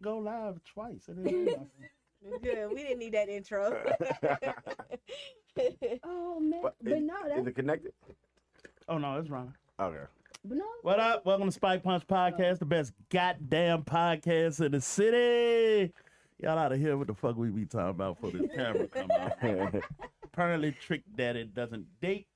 go live twice. It didn't do nothing. Good. We didn't need that intro. Oh man, but no, Is that's it connected? Oh no, it's wrong. Okay. but no. What up? Welcome to Spike Punch Podcast, the best goddamn podcast in the city. Y'all out of here. What the fuck we be talking about for this camera come out? Apparently, Trick Daddy doesn't date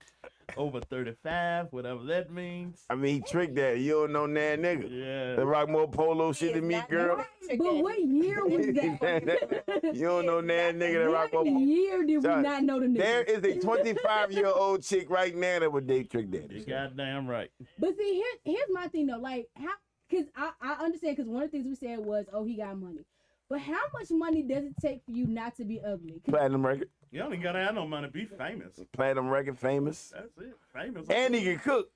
over 35, whatever that means. I mean, he tricked that. You don't know that nigga. Yeah. They rock more polo shit than me, girl. But what year was that? You don't know that nigga that rock more What polo. year did we Son, not know the nigga? There is a 25-year-old chick right now that would date Trick Daddy. You goddamn right. But see, here's my thing though. Like, how? Because I understand. Because one of the things we said was, oh, he got money. But how much money does it take for you not to be ugly? Platinum record. You only gotta have no money, be famous. Platinum record, famous. That's it. Famous. And he can cook.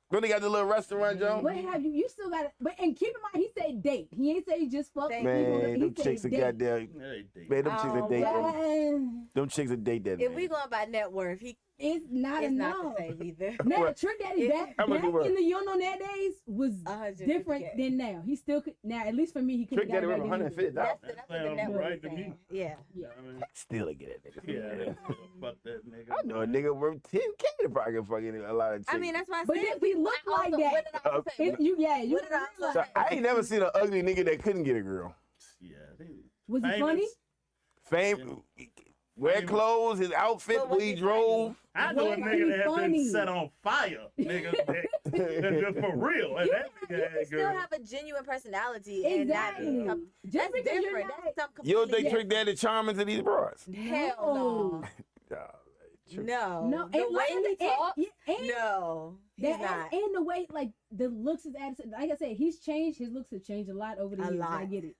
When he got the little restaurant, Joe. What have you? You still got it. But and keep in mind, he said date. He ain't say just fuck. Man, them chicks are goddamn. Hey, date. Man, them chicks are date. Man, Them chicks are date that. If man. we going by net worth, it's not it's enough. not the same either. Now, What? Trick Daddy back How much in he worth? the You Don't Know That days was 150K. different than now. He still could. Now, at least for me, he could Trick Daddy worth $150. That's what That the sounds network right is to me. saying. Yeah. Yeah. I mean, Still get that nigga. yeah, fuck that nigga. I know a nigga worth 10K to probably fucking a lot of chicks. I mean, that's why I But said. if he look I like also- that, what did I also say? If you, yeah, you What did I also So say? I ain't never seen an ugly nigga that couldn't get a girl. Yeah, they was he famous. funny? Fame, wear clothes, his outfit, But where was he he drove. I know a Was nigga he that has funny? been set on fire, nigga. That's for real. And You that can nigga had still girl. have a genuine personality and not Exactly. be. Just That's because you're different. not. That's something You don't think completely Trick Daddy charming to these broads? Hell Nah, no. No. No, The and way like, he talks, and no. He's that, not. and the way, like the looks, his attitude. Like I said, he's changed. His looks have changed a lot over the A years. lot. I get it.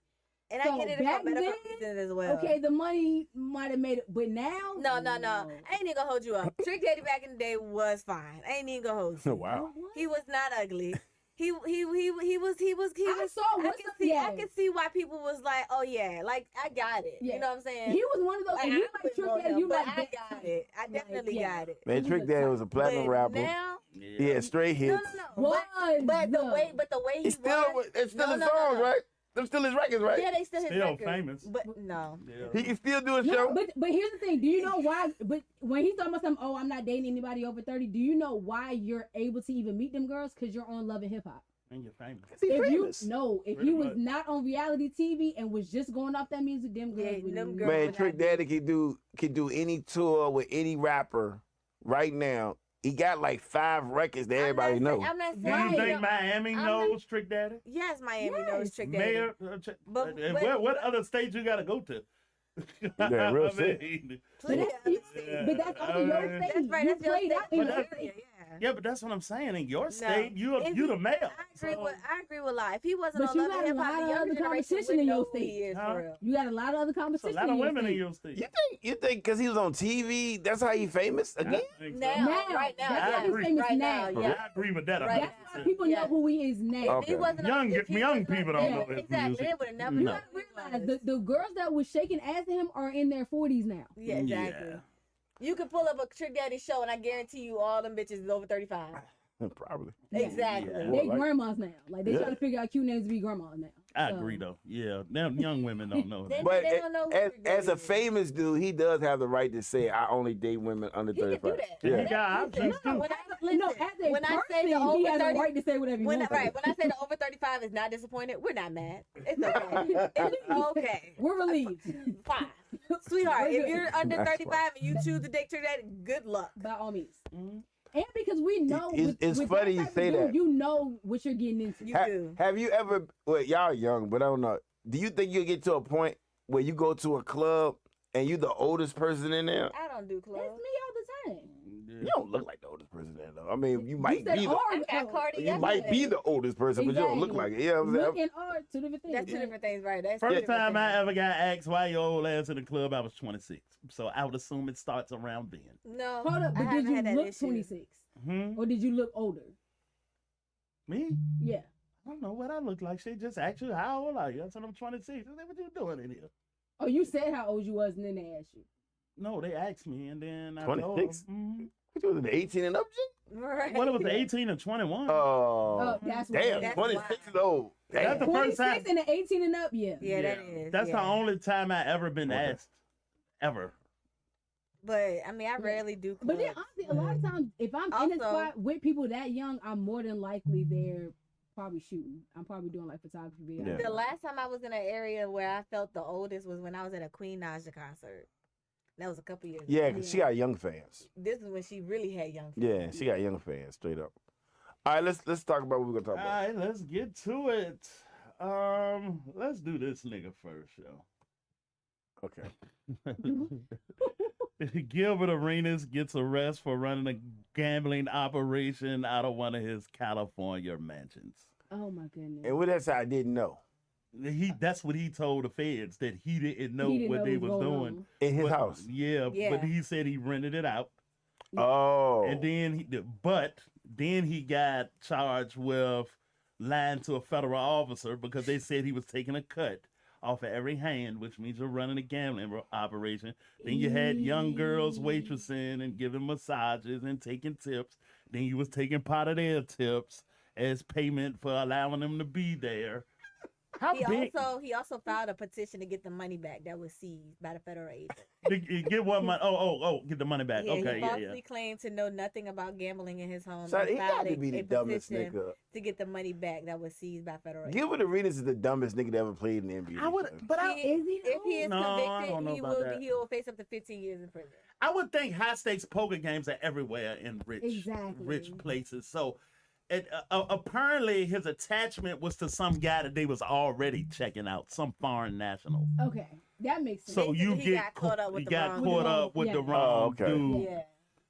And So I get it back for better then, reasons as well. Okay, the money might have made it, but now, No. I ain't even gonna hold you up. Trick Daddy back in the day was fine. I ain't even gonna hold you. Wow. He was not ugly. He was. I saw I what's can up, see. yeah. I can see why people was like, oh yeah, like I got it. Yeah. You know what I'm saying? He was one of those. Like, If I you like wouldn't Trick know Daddy, him, you but like I that got type. it. I definitely yeah. got it. Man, Trick Daddy was a platinum But rapper. now, He had straight no, hits. Was But the way he It's still, was, it's still his No. songs, right? Them still his records, right? yeah, they still his Still records. famous. But no. Yeah. He can still do a No, show. but here's the thing. Do you know why? But when he's talking about something, oh, I'm not dating anybody over 30. Do you know why you're able to even meet them girls? Because you're on Love and Hip Hop. And you're famous. He If famous. if Pretty he was much. not on reality TV and was just going off that music, them girls Yeah, would them never- girls Man, would Trick not Daddy can do any tour with any rapper right now. He got like 5 records that everybody knows. I'm not Do saying. you Right. think Miami I'm knows Trick Daddy? Yes, Miami Yes. knows Trick Daddy. Mayor? But- And but- what other states you got to go to? Yeah, real I shit. mean, But Please. that's also your state. That's right. You That's your played out in state. your But state. yeah, but that's what I'm saying. In your No. state, you If the he- mayor. I agree with Live. If he wasn't But on you Love got and a Hip Hop, lot the of younger other generation competition in wouldn't your know who he state. is Huh? for real. You got a lot of other There's a competition. lot in of your women in state. your state. You think because he was on TV, that's how he famous again? I think so. Now, Now, right now, that's I why he's agree. famous Right now. now, yeah. I agree with that. Right. 100%. That's why people know who he is now. Okay. If he wasn't on, if he young wasn't people on- don't yeah, know his exactly. music. They would have never No. You known gotta who he realize was. the girls that was shaking ass to him are in their 40s now. Yeah, exactly. Yeah. You could pull up a Trick Daddy show, and I guarantee you, all them bitches is over 35. Probably. Yeah. Exactly. Yeah. They Like- grandmas now. Like they Yeah. try to figure out cute names to be grandmas now. I So, agree, though. Yeah, them young women don't know They- that. But don't know who as, Trick Daddy as a is. famous dude, he does have the right to say, I only date women under He can do 35. that. Yeah. He got options, Listen, too. when I, No, listen, as a when I person, say the he over has 30, a right to say whatever he when I, wants. right, when I say the over 35 is not disappointed, we're not mad. It's okay. It's okay. We're relieved. Fine. Sweetheart, if We're you're good. under That's 35 and you choose to date Trick Daddy, good luck. By all means. Mhm. And because we know It's with funny that you type of say dude, that. You know what you're getting into. You Ha- do. Have you ever, well, y'all young, but I don't know. Do you think you'll get to a point where you go to a club and you the oldest person in there? I don't do That's me clubs. all the time. You don't look like the oldest person in there, though. I mean, you might You said be the, R, I got Cardi you might yesterday. be the oldest person, but you don't look Exactly. like it. Yeah, I'm Look saying. and art, two different things. That's two different things, right? That's two First different time I things. ever got asked why your old ass in the club, I was 26. So I would assume it starts around then. No. Hold up, I but did haven't you had that look issue. 26? Hmm? Or did you look older? Me? Yeah. I don't know what I look like. She just asked you how old are you? I said I'm 26. I said, what you doing in here? Oh, you said how old you was and then they asked you. No, they asked me and then I told 26? them. What was it, 18 and up shit? Right. What it was 18 and 21? Oh, that's damn, That's 26 wild. is old. Damn. That's the first 26 time. and the 18 and up, yeah. Yeah, that is. That's the yeah. only time I ever been Okay. asked. Ever. But I mean, I rarely do. But then clubs. honestly, a lot of times, if I'm in a Also- spot with people that young, I'm more than likely there probably shooting. I'm probably doing like photography videos. The last time I was in an area where I felt the oldest was when I was at a Queen Naja concert. That was a couple years Yeah, ago. 'cause she got young fans. This is when she really had young fans. Yeah, she got young fans, straight up. All right, let's talk about what we're gonna talk All about. right, let's get to it. Let's do this nigga first, yo. Okay. Gilbert Arenas gets arrested for running a gambling operation out of one of his California mansions. Oh my goodness. And with that said, I didn't know. That's what he told the feds, that he didn't know He didn't what know they what was going doing. on. In his But- house. Yeah, Yeah. but he said he rented it out. Oh. And then he got charged with lying to a federal officer because they said he was taking a cut off of every hand, which means you're running a gambling operation. Then you had young girls waitressing and giving massages and taking tips. Then you was taking part of their tips as payment for allowing them to be there. How big? He also filed a petition to get the money back that was seized by the federal agent. To get what money? Get the money back. Yeah, Okay, he yeah, falsely yeah. claimed to know nothing about gambling in his home. So and he got filed to be the a dumbest petition nigga. to get the money back that was seized by federal agents. Gilbert Arenas is the dumbest nigga that ever played in the NBA. I would, but I, Is he If he is No, I don't convicted, know about that. he will face up to 15 years in prison. I would think high stakes poker games are everywhere in rich places. So, apparently his attachment was to some guy that they was already checking out, some foreign national. Okay, that makes sense. So you Basically, he get got caught up with you the got wrong caught dude. up with Yeah. the wrong Oh, okay. dude. Yeah.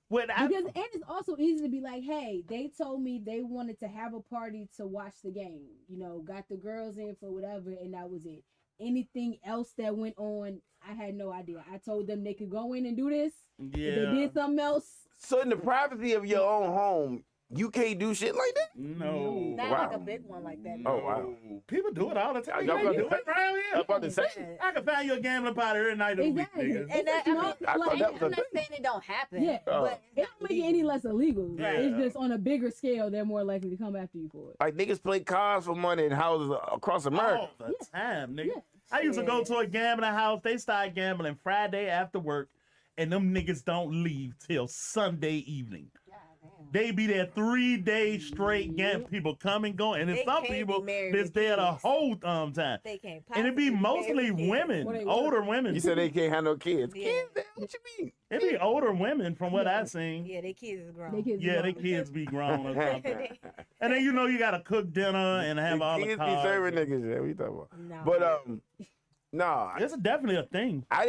What I, Because and it's also easy to be like, hey, they told me they wanted to have a party to watch the game. You know, got the girls in for whatever, and that was it. Anything else that went on, I had no idea. I told them they could go in and do this. If they yeah, did something else, So in the privacy of your own home, you can't do shit like that? no. Not Wow. like a big one like that. Oh, wow. No. People do it all the time. Y'all You got do to- it around I'm here. about to say. Yeah. I can find you a gambling party every night of the week, Exactly. nigga. And that, I mean, I thought like, that was I'm a not saying it don't happen. Yeah. Oh. But it don't make it any less illegal. Yeah. It's just on a bigger scale, they're more likely to come after you for it. Like niggas play cards for money in houses across America. All the time, nigga. Yeah. I used to go Yeah. to a gambling house. They start gambling Friday after work, and them niggas don't leave till Sunday evening. They be there 3 days straight. Gambling. People come and go, and there's They some can't be people married that's with there the kids. whole time. They can't And it be possibly marry mostly kids. women, What they older women. You said they can't have no kids. Yeah. Kids? What you mean? It be older women from what I seen. Yeah, they kids is grown. They kids Yeah, they grown. kids be grown or something. And then you gotta cook dinner and have all the kids be cards. serving niggas. Yeah, what you talking about? No. But no, It's definitely a thing. I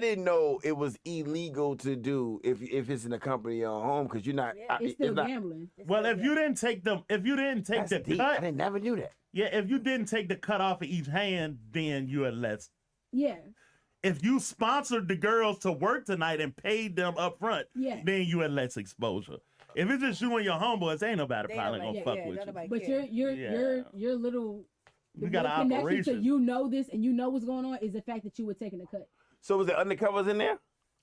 didn't know it was illegal to do if it's in a company or home because you're not. Yeah. It's still not, gambling. It's Well, still if you didn't take that's the deep. cut, I didn't never knew that. yeah, if you didn't take the cut off of each hand, then you are less. Yeah. If you sponsored the girls to work tonight and paid them up front, Yeah. then you had less exposure. If it's just you and your homeboys, ain't nobody They probably nobody- gonna fuck yeah, with you. nobody But care. your little You got little an connection to operation. you know this and you know what's going on is the fact that you were taking a cut. So was there undercovers in there?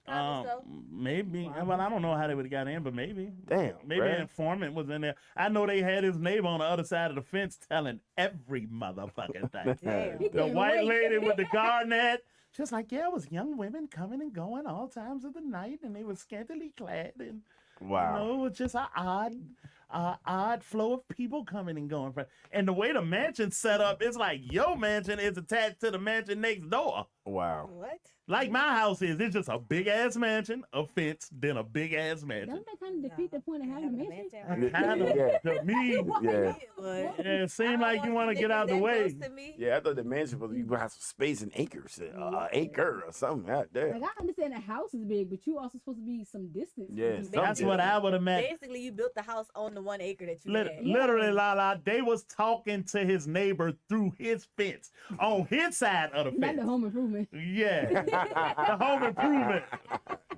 Probably so. Maybe. Well, I don't know how they would have got in, but maybe. Damn. Maybe bruh. an informant was in there. I know they had his neighbor on the other side of the fence telling every motherfucking thing. Damn. He The couldn't white wait. lady with the garnet. Just like, yeah, it was young women coming and going all times of the night, and they were scantily clad, and Wow. you know, it was just an odd flow of people coming and going. And the way the mansion's set up, it's like your mansion is attached to the mansion next door. Wow. What? Like my house is. It's just a big ass mansion, a fence, then a big ass mansion. Doesn't that kind of defeat the point of having a mansion? Having a Kind of Yeah. to me, Yeah. But yeah, it seemed like you want to get out the way. To me. Yeah, I thought the mansion was you have some space in acres, acre or something. God damn. Like I understand the house is big, but you also supposed to be some distance. from Yeah, people. That's what I would imagine. Basically, you built the house on the 1 acre that you had. Literally, Lala, they was talking to his neighbor through his fence on his side of the Not fence. the home improvement. Yeah, the home improvement.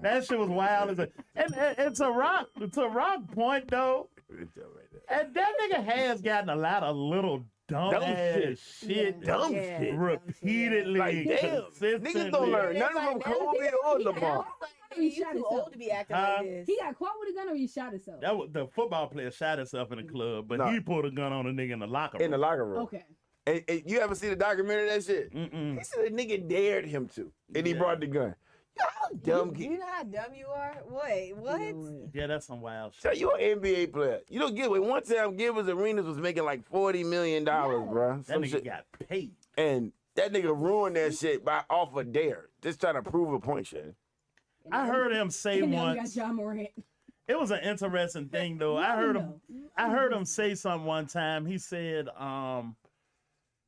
That shit was wild as a. And it's a rock. It's a rock point though. And that nigga has gotten a lot of little dumb Dumb ass shit. shit, Dumb Yeah. shit. repeatedly. Like, damn, niggas don't learn. None of them Kobe or Lamar. or he You shot too himself? old to be acting Huh? like this. He got caught with a gun or he shot himself? That was, the football player shot himself in the club, but No. he pulled a gun on a nigga in the locker room. In the locker room. Okay. And you ever see the documentary of that shit? Mm-mm. He said a nigga dared him to, and he Yeah. brought the gun. Yo, how dumb You kid. know how dumb you are? Wait, what? You know what? Yeah, that's some wild shit. So you an NBA player. You don't get it. One time, Gilbert Arenas was making like $40 million, bro. That nigga got paid. And that nigga ruined that shit by off a dare. Just trying to prove a point, Shannon. I heard him say And now we got once. John Morant. It was an interesting thing though. I heard him say something one time. He said,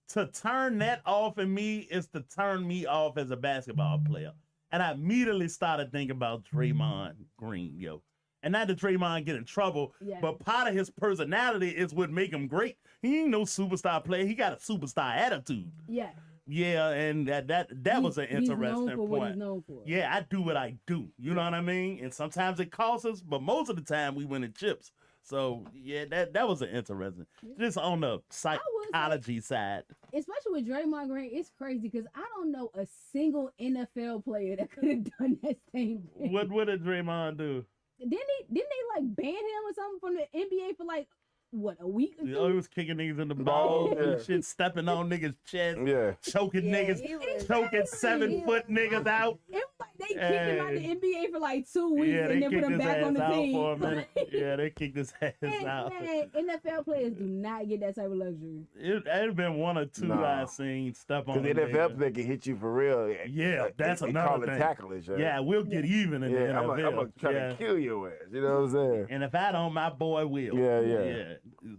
to turn that off in me is to turn me off as a basketball player. And I immediately started thinking about Draymond Green, yo. And not that Draymond get in trouble, Yeah. but part of his personality is what make him great. He ain't no superstar player. He got a superstar attitude. Yeah. Yeah, and that was an He's known interesting for what he's point. known for. Yeah, I do what I do. You know what I mean? And sometimes it costs us, but most of the time we win in chips. So yeah, that was an interesting. Just on the psychology side. Especially with Draymond Green, it's crazy because I don't know a single NFL player that could have done that same thing. What did Draymond do? Didn't they like ban him or something from the NBA for like what, a week or two? Oh, he was kicking niggas in the balls Yeah. and shit, stepping on niggas' chest, Yeah. choking Yeah, niggas, he was- choking 7-foot niggas out. It was like they kicked him out of the Hey. NBA for like 2 weeks Yeah, they and then kicked put him his back on ass the out team. for a minute. Yeah, they kicked his ass out. Man, NFL players do not get that type of luxury. It had been one or two Nah. I seen step on. Because a NFL nigga. player can hit you for real. Yeah, that's they another call thing. it tackling, Shannon. Yeah, we'll get even in the Yeah, I'm NFL. gonna try Yeah. to kill your ass. You know what I'm saying? And if I don't, my boy will. Yeah.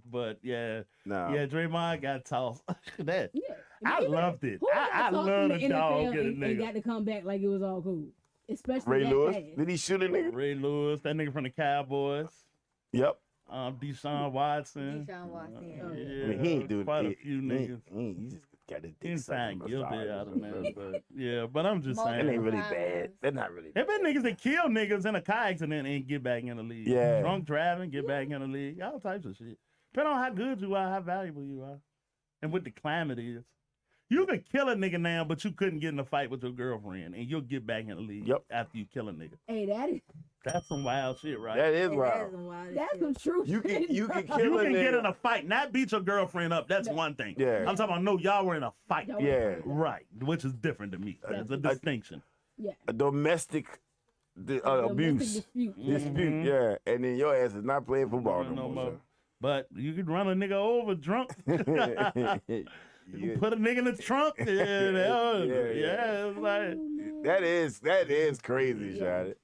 But yeah, Nah. yeah, Draymond got tossed. That Yeah. I Even- loved it. Who got I tossed love from the dog get a and nigga. got to come back like it was all cool. Especially Ray that Lewis. fast. Did he shoot a nigga? Ray Lewis, that nigga from the Cowboys. Yep. Deshaun Watson. Deshaun Watson, yeah. Yeah, I mean, he ain't doing quite a it. few He niggas. just got his He dick signed sucked. guilty out of that, but yeah, but I'm just Multiple That ain't saying. really times. bad. That's not really There bad. been niggas that kill niggas in a car accident and get back in the league. Yeah. Drunk driving, get back in the league. All types of shit. Depending on how good you are, how valuable you are, and what the climate is. You could kill a nigga now, but you couldn't get in a fight with your girlfriend, and you'll get back in the league Yep. after you kill a nigga. Hey, That's some wild shit, right? That is That wild. is some wild that's shit. some true You can- shit. you can bro. kill You a can get nigga. in a fight, not beat your girlfriend up. That's one thing. Yeah. I'm talking about no, y'all were in a fight. Y'all Yeah. Right, which is different to me. That's a distinction. Yeah. A domestic Domestic abuse. dispute. Dispute, Mhm. yeah. And then your ass is not playing football No no more. more. But you could run a nigga over drunk. sir. You Yeah. put a nigga in the trunk. Yeah, Yeah. it's like That is crazy, Yeah. Shotty.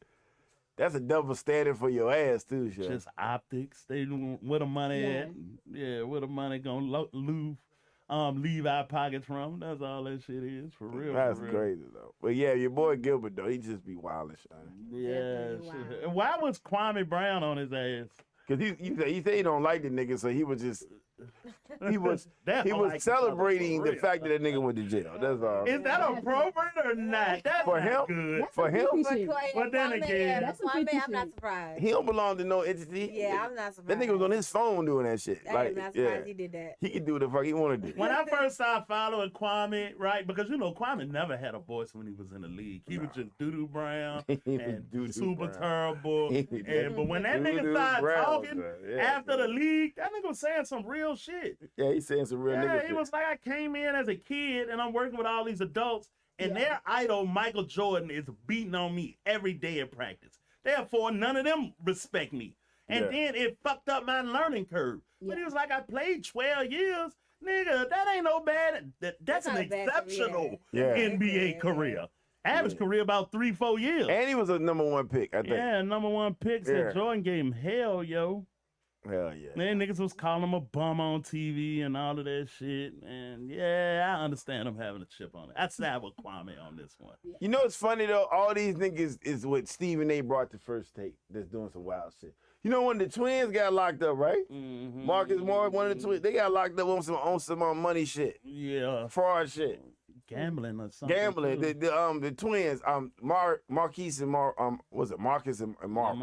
That's a double standard for your ass too, Shotty. just optics. They where the money Yeah. at. Yeah, where the money gonna leave our pockets from. That's all that shit is for real. That's for real. crazy though. But yeah, your boy Gilbert though, he just be wild and Shotty. Yeah. Definitely shit. wild. Why was Kwame Brown on his ass? Cause he say he don't like the nigga, so he was just he was That he don't was like each other celebrating for the real. fact that that nigga went to jail. That's all. Is that appropriate or not? That's For not him? good. That's For some him? goofy But shit. But then Kwame, again- yeah, That's some Kwame, freaky I'm not shit. surprised. He don't belong to no entity. Yeah, I'm not That surprised. nigga was on his phone doing that shit. I am Like, not yeah, surprised he did that. he can do what the fuck he want to do. When I first started following Kwame, right, because you know Kwame never had a voice when he was in the league. He was just doo-doo brown He was and doo-doo super brown. terrible. But when that nigga Doo-doo started brown, talking son. Yeah, after the son. league, that nigga was saying some real shit. Yeah, he's saying some real nigga Yeah, shit. he was like, I came in as a kid and I'm working with all these adults, and Yeah. their idol, Michael Jordan, is beating on me every day in practice. Therefore, none of them respect me. And Yeah. then it fucked up my learning curve. But Yeah. he was like, I played 12 years. Nigga, that ain't no bad. That's an not a bad exceptional career. Yeah. NBA Yeah. career. Average career about 3-4 years. And he was a number one pick, I think. Yeah, number one pick. Said Yeah. Jordan gave him hell, yo. Hell yeah. Man, niggas was calling him a bum on TV and all of that shit. And yeah, I understand him having a chip on it. I side with Kwame on this one. You know what's funny though? All these niggas is what Stephen A. brought to First Take that's doing some wild shit. You know when the twins got locked up, right? Mhm. Marcus Moore, one of the twins, they got locked up on some money shit, Yeah, fraud shit, gambling or something. gambling. too. The twins, Marquise and was it Marcus and Marcus?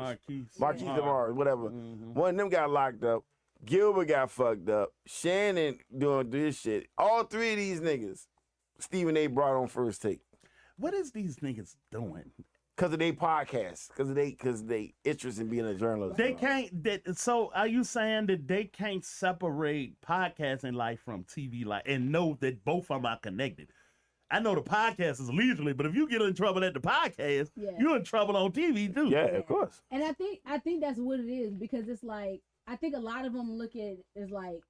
Marquise and Marcus, whatever. Mhm. One of them got locked up. Gilbert got fucked up. Shannon doing this shit. All three of these niggas, Stephen A. brought on First Take. What is these niggas doing? because of their podcast, because they interest in being a journalist. They can't. So are you saying that they can't separate podcasting life from TV life and know that both of them are connected? I know the podcast is leisurely, but if you get in trouble at the podcast, you're in trouble on TV too. Yeah, of course. And I think that's what it is, because it's like, I think a lot of them look at it as like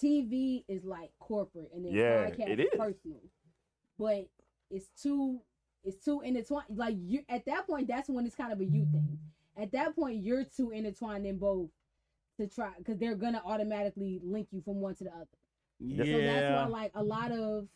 TV is like corporate and then podcast is personal. But it's too intertwined. Like, you at that point, that's when it's kind of a you thing. At that point, you're too intertwined in both to try, because they're gonna automatically link you from one to the other. Yeah. So that's why, like, a lot of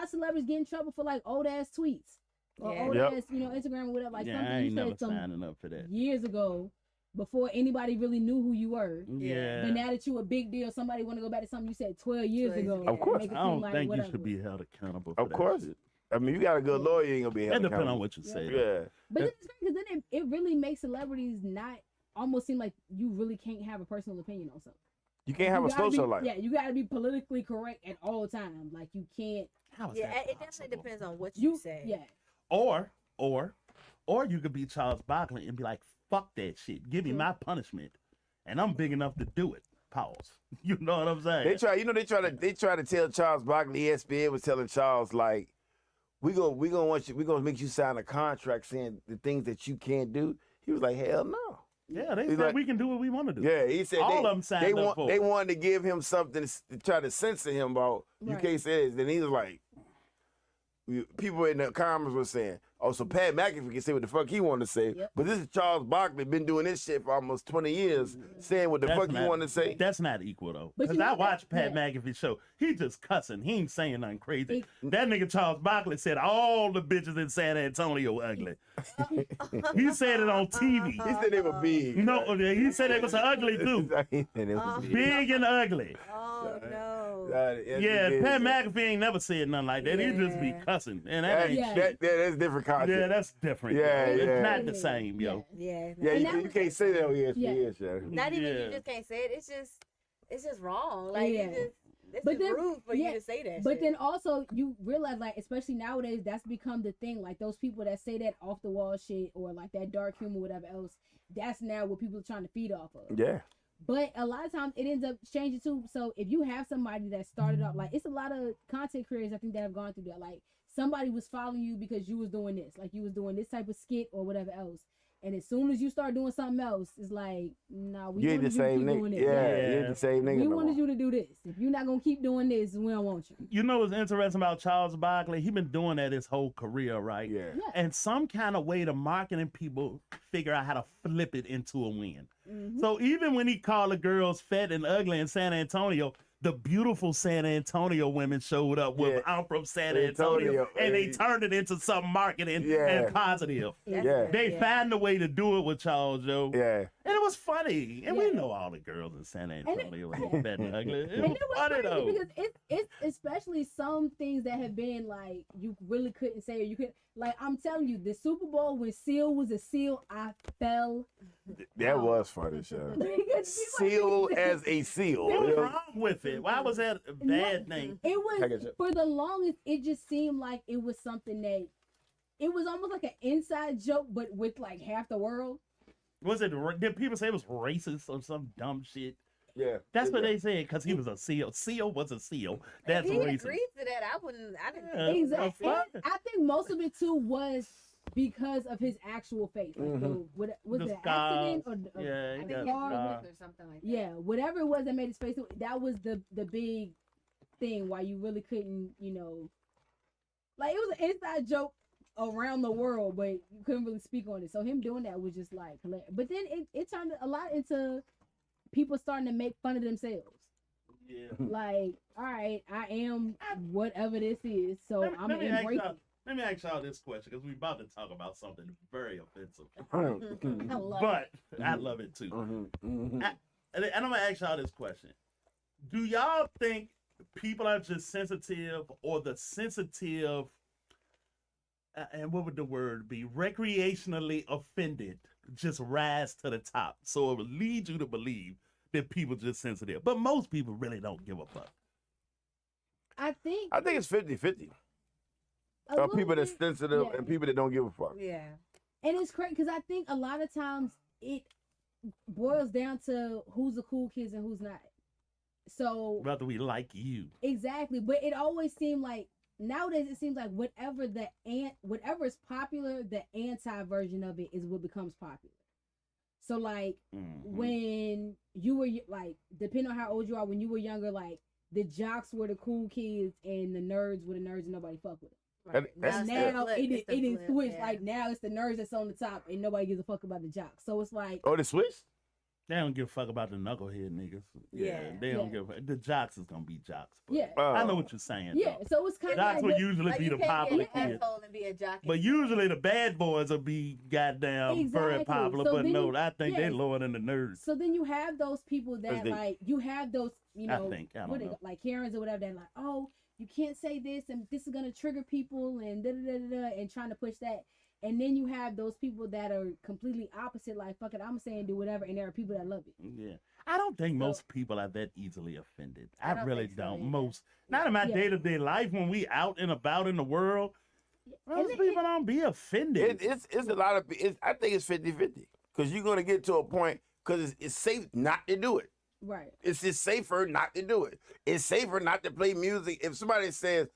celebrities get in trouble for like old ass tweets or old ass, Instagram or whatever. Like, something I ain't you never said some signing up for that. years ago, before anybody really knew who you were. Yeah. But now that you a big deal, somebody want to go back to something you said 12 years ago. Of course. make it I seem don't like think whatever. you should be held accountable for Of that course. shit. I mean, you got a good lawyer, you ain't gonna be held It depends on accountable. what you say. Yeah. But then it's because then it really makes celebrities not almost seem like you really can't have a personal opinion on something. You can't have a social life. Yeah, you got to be politically correct at all times. Like, you can't. How is Yeah, that it definitely possible? depends on what you say. Yeah. Or you could be Charles Barkley and be like, fuck that shit. Give me my punishment. And I'm big enough to do it. Pause. You know what I'm saying? They try to tell Charles Barkley, ESPN was telling Charles, like, we're gonna make you sign a contract saying the things that you can't do. He was like, hell no. Yeah, they He's said like, we can do what we want to do. Yeah, he said all of them signed up for they it. wanted to give him something to try to censor him about. You Right. can't say this. Then he was like, people in the comments were saying, oh, so Pat McAfee can say what the fuck he wanted to say. Yep. But this is Charles Barkley, been doing this shit for almost 20 years, saying what the fuck he wanted to say. That's not equal, though. But Because you know I that- watched Pat yeah. McAfee show. He just cussing. He ain't saying nothing crazy. That nigga Charles Barkley said all the bitches in San Antonio ugly. He said it on TV. He said they were big. No, he said they was ugly, too. He said they was big. Big and ugly. Oh, no. Yeah, Pat McAfee ain't never said nothing like that. He just be Yeah. cussing. And that ain't Yeah. That's different content. Yeah, that's different. Yeah, It's yeah. not the same, yo. Yeah. Yeah, And you, that you can't say that on ESPN, show. Not even Yeah. you just can't say it. It's just wrong. Like, Yeah. it's But just then- rude for yeah, you to say that But shit. then also, you realize, like, especially nowadays, that's become the thing. Like, those people that say that off the wall shit or like that dark humor, whatever else, that's now what people are trying to feed off of. Yeah. But a lot of times it ends up changing too. So if you have somebody that started off, like, it's a lot of content creators, I think, that have gone through that. Like, somebody was following you because you was doing this, like you was doing this type of skit or whatever else. And as soon as you start doing something else, it's like, nah, we You ain't wanted the you to same keep doing nigga. this. Yeah, you ain't the same nigga. We no wanted more. you to do this. If you're not gonna keep doing this, we don't want you. You know what's interesting about Charles Barkley? He been doing that his whole career, right? Yeah. Yeah. And some kind of way the marketing people figure out how to flip it into a win. Mhm. So even when he called the girls fat and ugly in San Antonio, the beautiful San Antonio women showed up with Yeah. I'm from San Antonio, and they turned it into some marketing and positive. Yeah. They find a way to do it with Charles, Joe. Yeah. And it was funny. And we Yeah. know all the girls in San Antonio it- ain't fat and ugly. It And was it was funny crazy though. because it's especially some things that have been like you really couldn't say, or you could, like, I'm telling you, the Super Bowl when Seal was a seal, I fell. That was funny, show. Because Seal as a seal. What was You know? wrong with it? Why was that a bad thing? It I get was you. for the longest. It just seemed like it was something that it was almost like an inside joke, but with like half the world. Was it? Did people say it was racist or some dumb shit? Yeah. That's what they said because he was a seal. Seal was a seal. That's if he racist. agreed to that, I didn't Yeah. think Exactly. fine. And I think most of it too was because of his actual face. Like, Mhm. what was The it an scars. accident or Yeah, I he think got it car, scars. or something like that. yeah, whatever it was that made his face. That was the big thing why you really couldn't, like, it was an inside joke around the world, but you couldn't really speak on it. So him doing that was just like hilarious. But then it turned a lot into people starting to make fun of themselves. Yeah. Like, all right, I am whatever this is, so Let me- I'm let me gonna ask embrace y'all- it. Let me ask y'all this question because we're about to talk about something very offensive. I love But I love it too. Mm-hmm. And I'm gonna ask y'all this question: do y'all think people are just sensitive, or the sensitive, and what would the word be? Recreationally offended, just rise to the top, so it will lead you to believe that people just sensitive, but most people really don't give a fuck. I think I think it's 50-50. a little People that's bit, sensitive yeah. and people that don't give a fuck. Yeah. And it's crazy because I think a lot of times it boils down to who's the cool kids and who's not. So Whether we like you. exactly, but it always seemed like nowadays it seems like whatever is popular, the anti version of it is what becomes popular. So like when you were like, depending on how old you are, when you were younger, like the jocks were the cool kids and the nerds were the nerds and nobody fuck with them. Right. Now it is switched. Yeah. Like now it's the nerds that's on the top and nobody gives a fuck about the jocks. So it's like, Oh, the switch? They don't give a fuck about the knucklehead niggas. Yeah. They don't give a The jocks is gonna be jocks. But yeah, I know what you're saying. yeah. Though. So it's kind of Jocks like will usually Like be you the can't popular be an kids. asshole and be a jockey. But usually the bad boys will be goddamn very Exactly. popular. So But then no, you- I think yeah. they lower than the nerds. So then you have those people that they- like you have those, you know, I don't what they know. like Karens or whatever. That like, oh, you can't say this and this is gonna trigger people and da da da da and trying to push that. And then you have those people that are completely opposite. Like, fuck it, I'm saying do whatever. And there are people that love it. Yeah. I don't think So- most people are that easily offended. I I don't really think so don't. either. Most, not in my Yeah. day-to-day life when we out and about in the world. And Most it- people don't be offended. It's a lot of, I think it's 50-50. Because you're going to get to a point, because it's safe not to do it. Right. It's just safer not to do it. It's safer not to play music. If somebody says,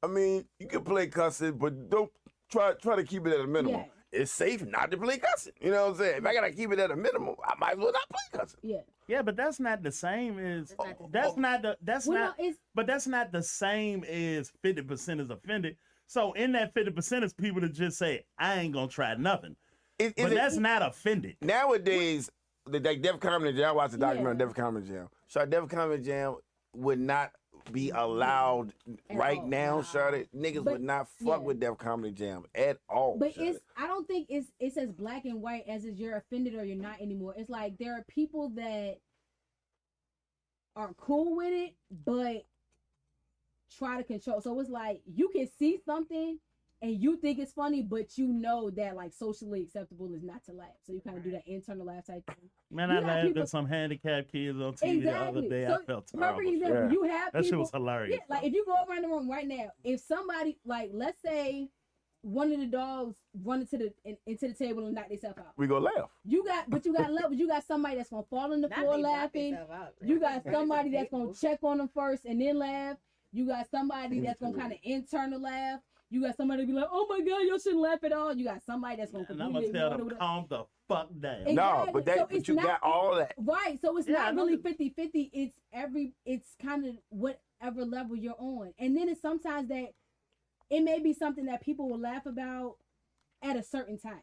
I mean, you can play cussing, but don't try to keep it at a minimum. Yeah. It's safe not to play cussing. You know what I'm saying? If I gotta keep it at a minimum, I might as well not play cussing. Yeah. Yeah, but that's not the same as It's not the that's same. not the that's Well, not no, it's but that's not the same as 50% is offended. So in that 50% is people that just say, I ain't gonna try nothing. Is But it- that's not offended. nowadays, the Def Comedy Jam, I watched the documentary Yeah. Def Comedy Jam. So Def Comedy Jam would not be allowed At right all. now, Nah. Shawty. Niggas But- would not fuck yeah. with Def Comedy Jam at all. But Shawty. I don't think it's as black and white as is you're offended or you're not anymore. It's like there are people that are cool with it, but try to control. So it's like you can see something and you think it's funny, but you know that like socially acceptable is not to laugh. So you kind of do that internal laugh type thing. Man, You I got laughed people- at some handicapped kids on TV the other Exactly. day. So, I felt perfect terrible. example. Yeah. You have That shit people. was hilarious. Yeah, like if you go around the room right now, if somebody like let's say one of the dogs run into the table and knock themselves out. We go laugh. You got levels. You got somebody that's gonna fall on the Not floor they knock laughing. themselves out. You got They run into somebody the that's gonna table. check on them first and then laugh. You got somebody that's gonna kind of internal laugh. You got somebody be like, "Oh my god, y'all shouldn't laugh at all." You got somebody that's gonna And I'm gonna completely tell ignore them, it. calm the fuck down. Exactly. No, but So but it's you not- got all that. Right. So it's Yeah, I not know really that. 50-50. It's kind of whatever level you're on. And then it's sometimes that it may be something that people will laugh about at a certain time.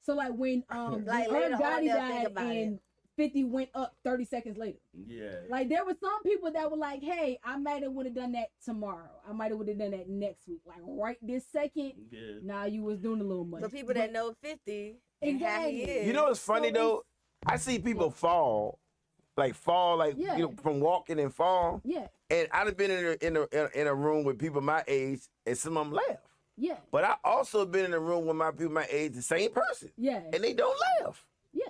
So like when Like, when later Irv on, Gotti they'll think died about and 50 went up 30 seconds later. Yeah. Like there were some people that were like, "Hey, I might have would have done that tomorrow. I might have would have done that next week. Like right this second, Yeah. nah, you was doing a little much." But people that know 50 and how he Exactly. is. You know what's funny So though? I see people fall like Yeah. you know, from walking and fall. Yeah, And I've been in a room with people my age, and some of them laugh. yeah, But I also been in a room with my people my age, the same person, yeah, and they don't laugh. yeah.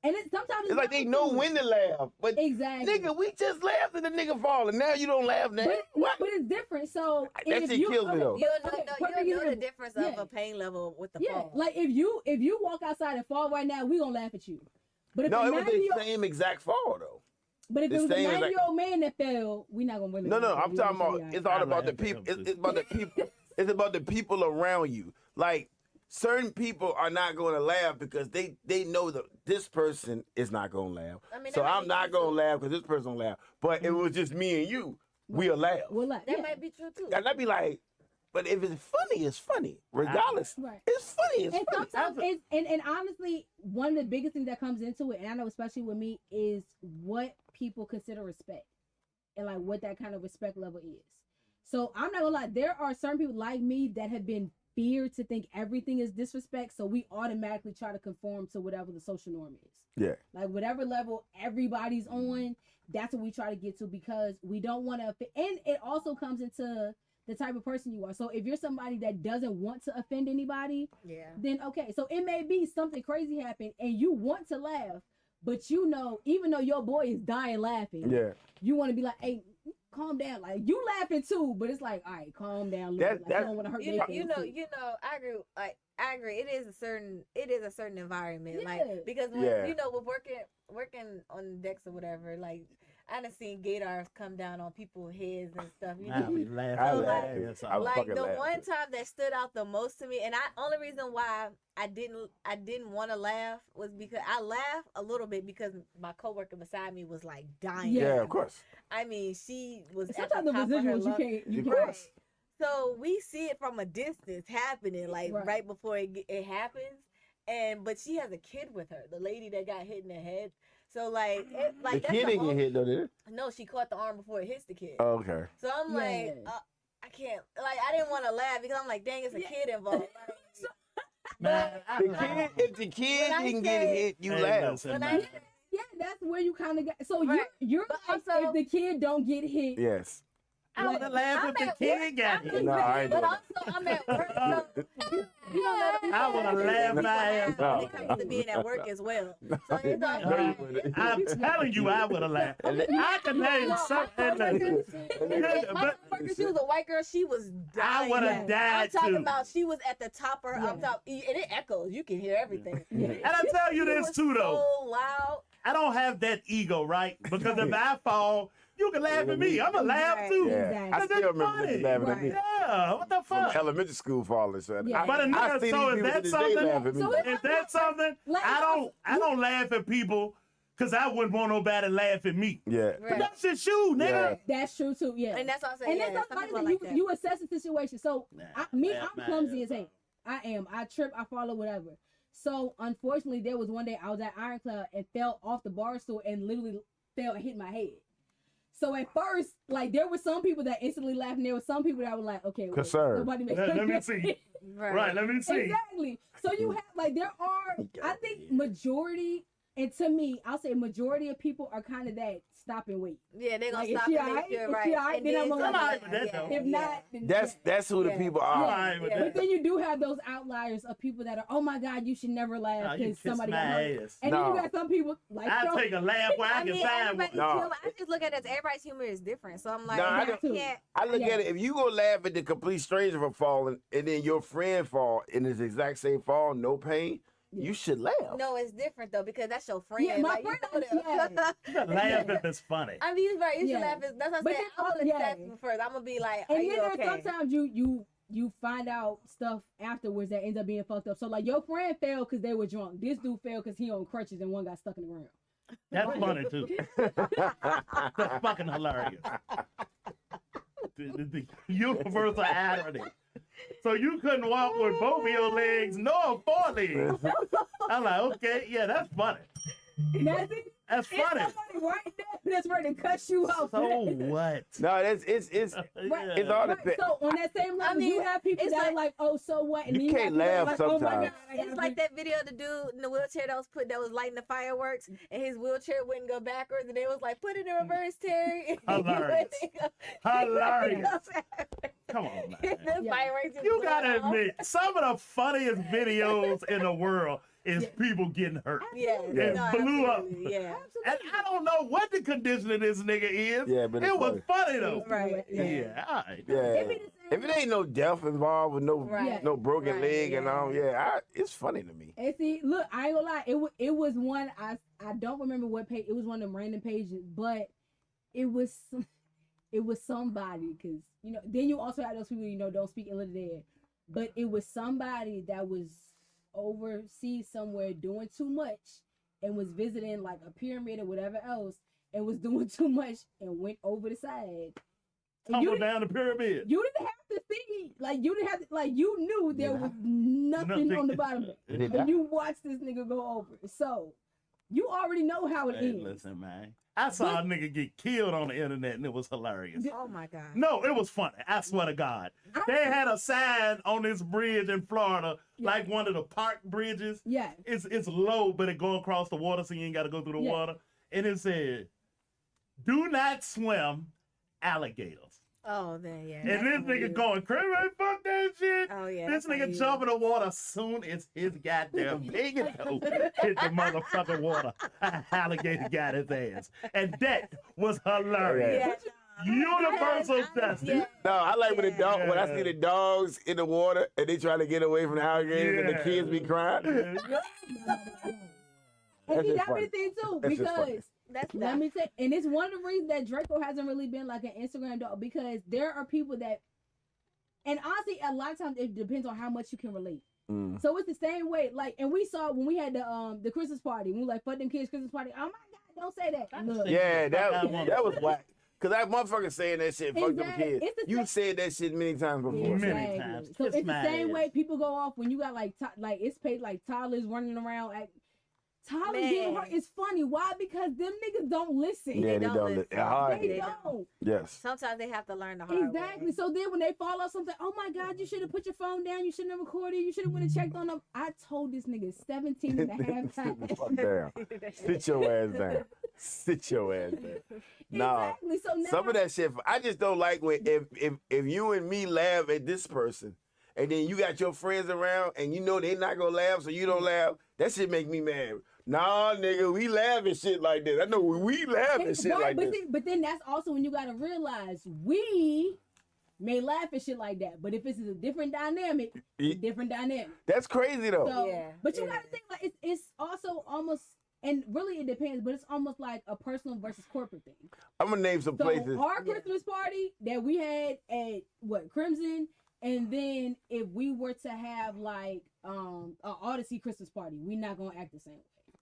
And it sometimes It's like they know when to laugh, but Exactly. nigga, we just laughed at the nigga fall, and now you don't laugh now. But, What? but it's different. So That if shit you, kills me, though. You'll know, okay, no, perfect you'll know the example. difference of Yeah. a pain level with the Yeah, fall. like if you walk outside and fall right now, we gonna laugh at you. But if No, a it was the 90-year-old same exact fall though. but if the it was a same exact- 90-year-old man that fell, we not gonna really. No, laugh at I'm you. talking We about. gonna It's say, all I about the laugh at people. them, It's about the people. It's about the people around you. Like certain people are not going to laugh because they know that this person is not going to laugh. I mean, So that might I'm be not true, going too. to laugh because this person laugh. But it was just me and you. We'll laugh. We'll laugh. That yeah. might be true too. And I'd be like, but if it's funny, it's funny. Regardless, Right. it's funny. It's And funny. sometimes it's and honestly, one of the biggest things that comes into it, and I know especially with me, is what people consider respect. And like what that kind of respect level is. So I'm not gonna lie, there are certain people like me that have been feared to think everything is disrespect. So we automatically try to conform to whatever the social norm is. Yeah. Like whatever level everybody's on, that's what we try to get to because we don't want to and it also comes into the type of person you are. So if you're somebody that doesn't want to offend anybody, Yeah. then okay. So it may be something crazy happen and you want to laugh, but you know, even though your boy is dying laughing, Yeah. you want to be like, hey, calm down. Like you laughing too, but it's like, all right, calm down. That- Like, I don't want to hurt You their know, feelings, too. I agree. Like, I agree. It is a certain environment. Yeah. Like, because when, Yeah. with working on decks or whatever, like, I done seen gaydars come down on people's heads and stuff. You I know, be laughing. I So, laugh. my ass I off. was like fucking the laughing. one time that stood out the most to me, and only reason why I didn't want to laugh was because I laughed a little bit because my coworker beside me was like dying. Yeah, of course. I mean, she was Sometimes the at the top of her residuals you lungs. can't. You Of can't. course. So we see it from a distance happening, like Right. right before it happens. But she has a kid with her, the lady that got hit in the head. So like, The that's kid didn't get hit though, did it? No, she caught the arm before it hits the kid. Oh, okay. So I'm like, Yeah. I can't. Like, I didn't want to laugh because I'm like, dang, it's a kid involved. Man, I The laugh. kid, if the kid When I didn't get say- hit, you Hey, laugh. listen, When I man. Yeah, that's where you kind of got. So Right. you're But like, also- if the kid don't get hit, Yes. I would have laughed I'm if the at kid work. got I'm hit. at No, work, I ain't but doing also I'm at work. So you don't know. I would have laughed my ass When off. it comes to being at work as well. So it's No, like, you wouldn't. I'm telling you, I would have laughed. I can name something. my coworker, she was a white girl. She was I dying. would Yeah. have I'm died talking too. about she was at the top of her, Yeah. on top, and it echoes. You can hear everything. And I tell you She this was too, though. So loud. I don't have that ego, right? Because if I fall, you can laugh at me. I'm going to laugh Right. too. Yeah, Exactly. I That's still remember funny. niggas laughing at me. Yeah, what the From fuck? elementary school falling, son. Yeah. But a I nigga, see so these is people that to this day something? laugh at me. So Is that something? Like, I don't laugh at people because I wouldn't want nobody to laugh at me. Yeah. But Right. that's just you, nigga. that's true too. Yeah, And that's what I'm saying. and Yeah, that's some funny people are that like that. you assess the situation. So Nah, I'm laugh my clumsy ass as hell. off. I am. I trip. I follow whatever. So unfortunately, there was one day I was at Ironclad and fell off the bar stool and literally fell and hit my head. So at first, like there were some people that instantly laughed, and there were some people that were like, "Okay, wait, Concerned. nobody makes Let me see. Right, let me see. Exactly. So you have like there are. I think majority, and to me, I'll say majority of people are kind of that stop and wait. Yeah, they're gonna Like, if stop she and make alright, sure if she right. alright, And then I'm then gonna I'm like alright with that, though. If not, then That's who the Yeah. people I'm are. alright with Yeah. But that. then you do have those outliers of people that are, oh my God, you should never Nah, laugh you because kiss somebody my got hurt. ass. And then No. you got some people like I'll Sean- take a laugh where I I can mean, find everybody's one. No. humor. I just look at it as everybody's humor is different. So I'm like, No, I I don't- can't. I look Yeah. at it, if you gonna laugh at the complete stranger for falling and then your friend fall in his exact same fall, no pain, you should laugh. No, it's different though because that's your friend. Yeah, my like, friend, you know that. You gotta laugh if it's funny. I mean, he's right. You should Yeah. laugh. That's what I'm But saying. then, I'm gonna yeah. assess you first. I'm gonna be like, And are then you there's okay? sometimes you find out stuff afterwards that ends up being fucked up. So like your friend fell because they were drunk. This dude fell because he on crutches and one got stuck in the ground. That's funny too. That's fucking hilarious. The universal irony. So you couldn't walk with both of your legs nor four legs. I'm like, okay, yeah, that's funny. That's it. That's It's funny. somebody right there that's ready to cut you off. So what? No, it's Right. it's all Right, depends. so on that same level, I mean, you have people it's that are like- like, oh, so what? And You then you can't have people that are laugh like, oh my sometimes. God, I It's gotta like be- that video of the dude in the wheelchair that was lighting the fireworks, and his wheelchair wouldn't go backwards, and they was like, "Put it in reverse, Terry." Hilarious. Hilarious. Come on, man. The Yeah. fireworks just You blew gotta off. admit, some of the funniest videos in the world is people getting hurt. Yeah, Yeah. no, Blew up. absolutely, Yeah, And I don't know what the condition of this nigga is. Yeah, but it's it was funny though. right. Yeah, all right. Yeah. It be the same If it ain't no death involved with no Right. no broken Right, leg and yeah. all, it's funny to me. And see, look, I ain't gonna lie. It was one I don't remember what page. It was one of them random pages, but it was somebody because Then you also have those people don't speak ill of the dead, but it was somebody that was overseas somewhere doing too much and was visiting like a pyramid or whatever else and was doing too much and went over the side. And Tumble down the pyramid. you didn't have to see, like you didn't have to, like you knew there was nothing on the bottom of it. Did it die? And you watched this nigga go over. So you already know how it Hey, ends. listen, man. I saw a nigga get killed on the internet and it was hilarious. Oh my God. No, it was funny. I swear to God. They had a sign on this bridge in Florida, like one of the park bridges. Yeah. It's low, but it go across the water, so you ain't got to go through the Yeah. water. And it said, "Do not swim, alligators." Oh, then yeah. And that's this on nigga you. going crazy, fuck that shit. Oh yeah. This that's on nigga you. jump in the water soon as his goddamn big toe hit the motherfucking water. Alligator got his ass. And that was hilarious. Yeah. Universal justice. Yeah. No, I like when the dog when I Yeah. see the dogs in the water and they try to get away from the alligators and the Yeah. kids be crying. And That's see, just that funny. be the thing too, That's just funny. because That's let me say, and it's one of the reasons that Draco hasn't really been like an Instagram dog, because there are people that, and honestly, a lot of times it depends on how much you can relate. Mm. So it's the same way, like, and we saw when we had the Christmas party, we were like, fuck them kids Christmas party. Oh my God, don't say that. Look. Yeah, I that want was to- whack. Cause that motherfucker saying that shit, fuck them Exactly. kids. It's the You same- said that shit many times before. Many times. So Kiss it's the my same ass. way people go off when you got like it's paid like toddlers running around. Toddlers Man. getting hurt. It's funny. Why? Because them niggas don't listen. Yeah, they don't don't. listen. Hard. They don't. Yes. Sometimes they have to learn the hard Exactly. way. So then when they fall off something, oh my God, you should have put your phone down. You shouldn't have recorded. You should have went and checked on them. I told this nigga 17 and a half Sit the times. fuck down. Sit your ass down. Sit your ass down. Nah. Exactly. So now, Some of that shit, I just don't like when if you and me laugh at this person, and then you got your friends around, and you know they not gonna laugh, so you don't laugh. That shit make me mad. Nah, nigga, we laugh at shit like this. I know we laugh at shit like this. but then that's also when you gotta realize we may laugh at shit like that, but if it's a different dynamic, it's a different dynamic. That's crazy though. So, Yeah, but you it gotta is. think like it's also almost, and really it depends, but it's almost like a personal versus corporate thing. I'm gonna name some So places. our Christmas party that we had at Crimson, and then if we were to have like an Odyssey Christmas party, we're not gonna act the same way.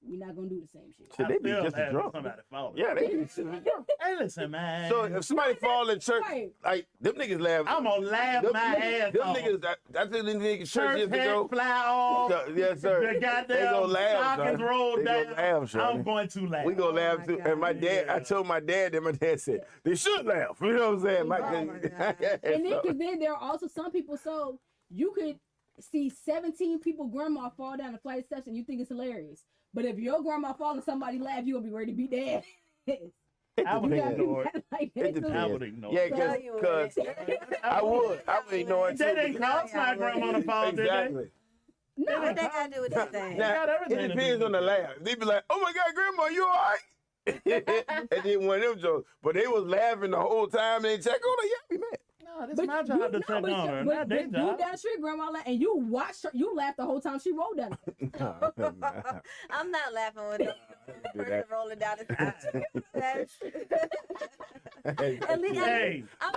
We're not gonna do the same shit. Shit, they be Still just as having drunk. somebody fall. Yeah, they be just as drunk. Hey, listen, man. So if somebody fall in church, Right. like them niggas laugh. I'm gonna laugh them, my ass them off. niggas, I think them niggas church Church years hat ago. fly off. Yes, sir. The They goddamn gonna laugh, stockings son. rolled They down. gonna laugh, son. I'm going to laugh. We gonna laugh my too. God. And my dad, I Yeah. told my dad, and my dad said they should laugh. You know what I'm saying? Oh my God. And then, cause then there are also some people. So you could see 17 people grandma fall down a flight of steps, and you think it's hilarious. But if your grandma fall and somebody laugh, you gonna be ready to beat their ass. I would You gotta ignore be it. like It that, too. I would depends. ignore Yeah, it. No, you cause wouldn't. I would ignore it They too. didn't cause my grandma to fall, did they? Exactly. No, What they gotta do with anything? Now, got everything it to depends do on the with it. laugh. They be like, "Oh my God, grandma, you all right?" And then one of them jokes, but they was laughing the whole time. And they check on her. Yeah, be mad. No, this is my job to check on her, not their you job. down the street, grandma laugh, and you watched her. You laughed the whole time she rolled down. I'm not laughing with them. Do that. Rolling down the At least, Hey. I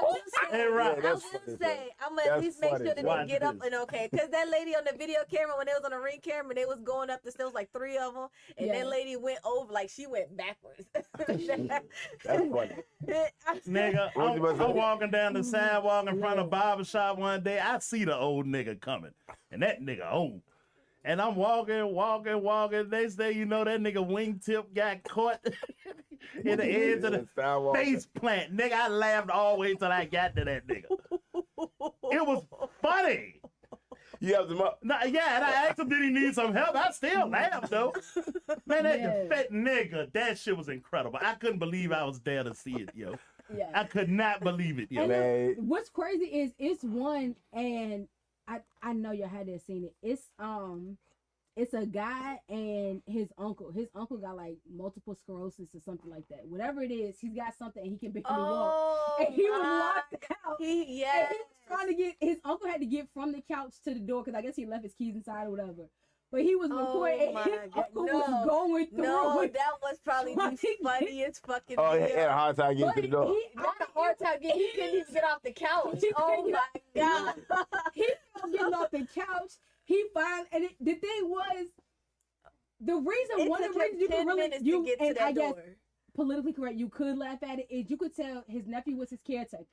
will say, Hey, Rob. I that's will funny, say, I'm gonna That's at least make funny, sure that Watch they get up this. and okay. Because that lady on the video camera, when they was on the ring camera, they was going up the stairs, like 3 of them, and Yeah. that lady went over, like she went backwards. That's funny. Nigga, What you about to I'm say? walking down the sidewalk in front of a barber shop one day. I see the old nigga coming. And that nigga old. And I'm walking. Next thing you know, that nigga wingtip got caught in the edge of the Sidewalk. face plant. Nigga, I laughed all the way till I got to that nigga. It was funny. You have them up. No, yeah, and I asked him, did he need some help? I still laughed, though. Man, that Yeah. fat nigga, that shit was incredible. I couldn't believe I was there to see it, yo. Yeah. I could not believe it, yo. And Man. what's crazy is it's one, and I know y'all hadn't seen it. It's a guy and his uncle. His uncle got like multiple sclerosis or something like that. Whatever it is, he's got something and he can barely walk. Oh, And he was my- locked out. And He, he yes. was trying to get his uncle had to get from the couch to the door because I guess he left his keys inside or whatever. But he was recording Oh and my his God. uncle No. was going through No, it. that was probably Trying the to get- funniest fucking Oh, he video. had a hard time getting But to the door. Not a hard time getting. He couldn't even get off the couch. He Oh couldn't my god. He was getting off the couch. He finally, and the thing was, the reason It one of took the him reasons you 10 could really minutes you to get and to I that guess door. politically correct, you could laugh at it. Is you could tell his nephew was his caretaker,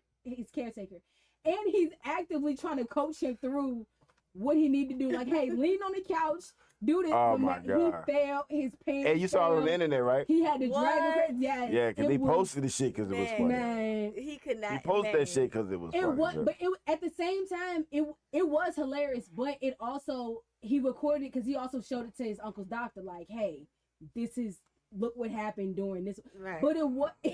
and he's actively trying to coach him through what he need to do. Like, hey, lean on the couch, do this. Oh, But my God. He fell. His pants. Hey, you saw it on the fell. internet, right? He had to drag What? him. Yeah, Yeah, because it they was- posted the shit because it was Man. funny. Man, He could not. He posted man. that shit because it was it funny. was, bro. but at the same time, it was hilarious. But it also he recorded it because he also showed it to his uncle's doctor. Like, hey, look what happened during this. Right. But it was. I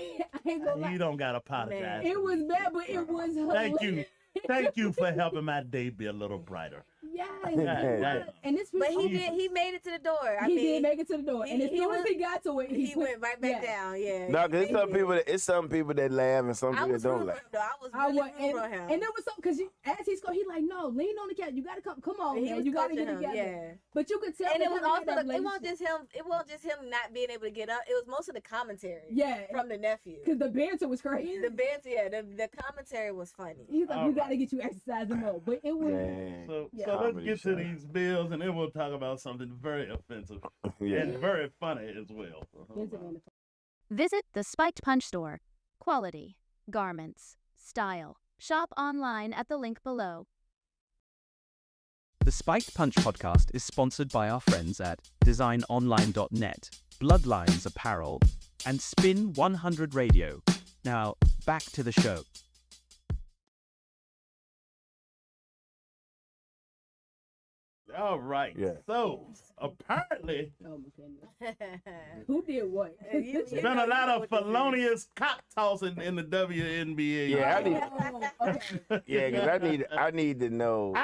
ain't gonna lie. You don't got to apologize. Man. It was bad, but it was hilarious. Thank you. Thank you for helping my day be a little brighter. Yes. Yes. damn. And this But was he made it to the door. I he mean, did make it to the door, and as he soon as was- he got to it, he put- went right back down. Yeah. No, because he made it. it's some people that laugh and some I people that was don't rooting for laugh. him, though. I was I really was, rooting for him. and there was something because as he scored, he like, no, lean on the cat. You gotta come on, He man. was You gotta coaching get him, together. yeah. But you could tell, And they it was kinda had also that it wasn't relationship. just him. It wasn't just him not being able to get up. It was most of the commentary. Yeah, From the nephew. because the banter was crazy. The banter, yeah, the commentary was funny. He's like, All we right. gotta get you exercising more. But it was Man. So, Yeah. so let's Comedy get show. to these bills, and then we'll talk about something very offensive Yeah. and very funny as well. So hold Vincent on. Van der Visit the Spiked Punch store. Quality, garments, style. Shop online at the link below. The Spiked Punch podcast is sponsored by our friends at designonline.net, Bloodlines Apparel, and Spin 100 Radio. Now, back to the show. All right. Yeah. So apparently, Oh my goodness. Who did what? there's been a lot of felonious cock tossing in the WNBA. Yeah, I need- Oh, okay. Yeah, because I need to know.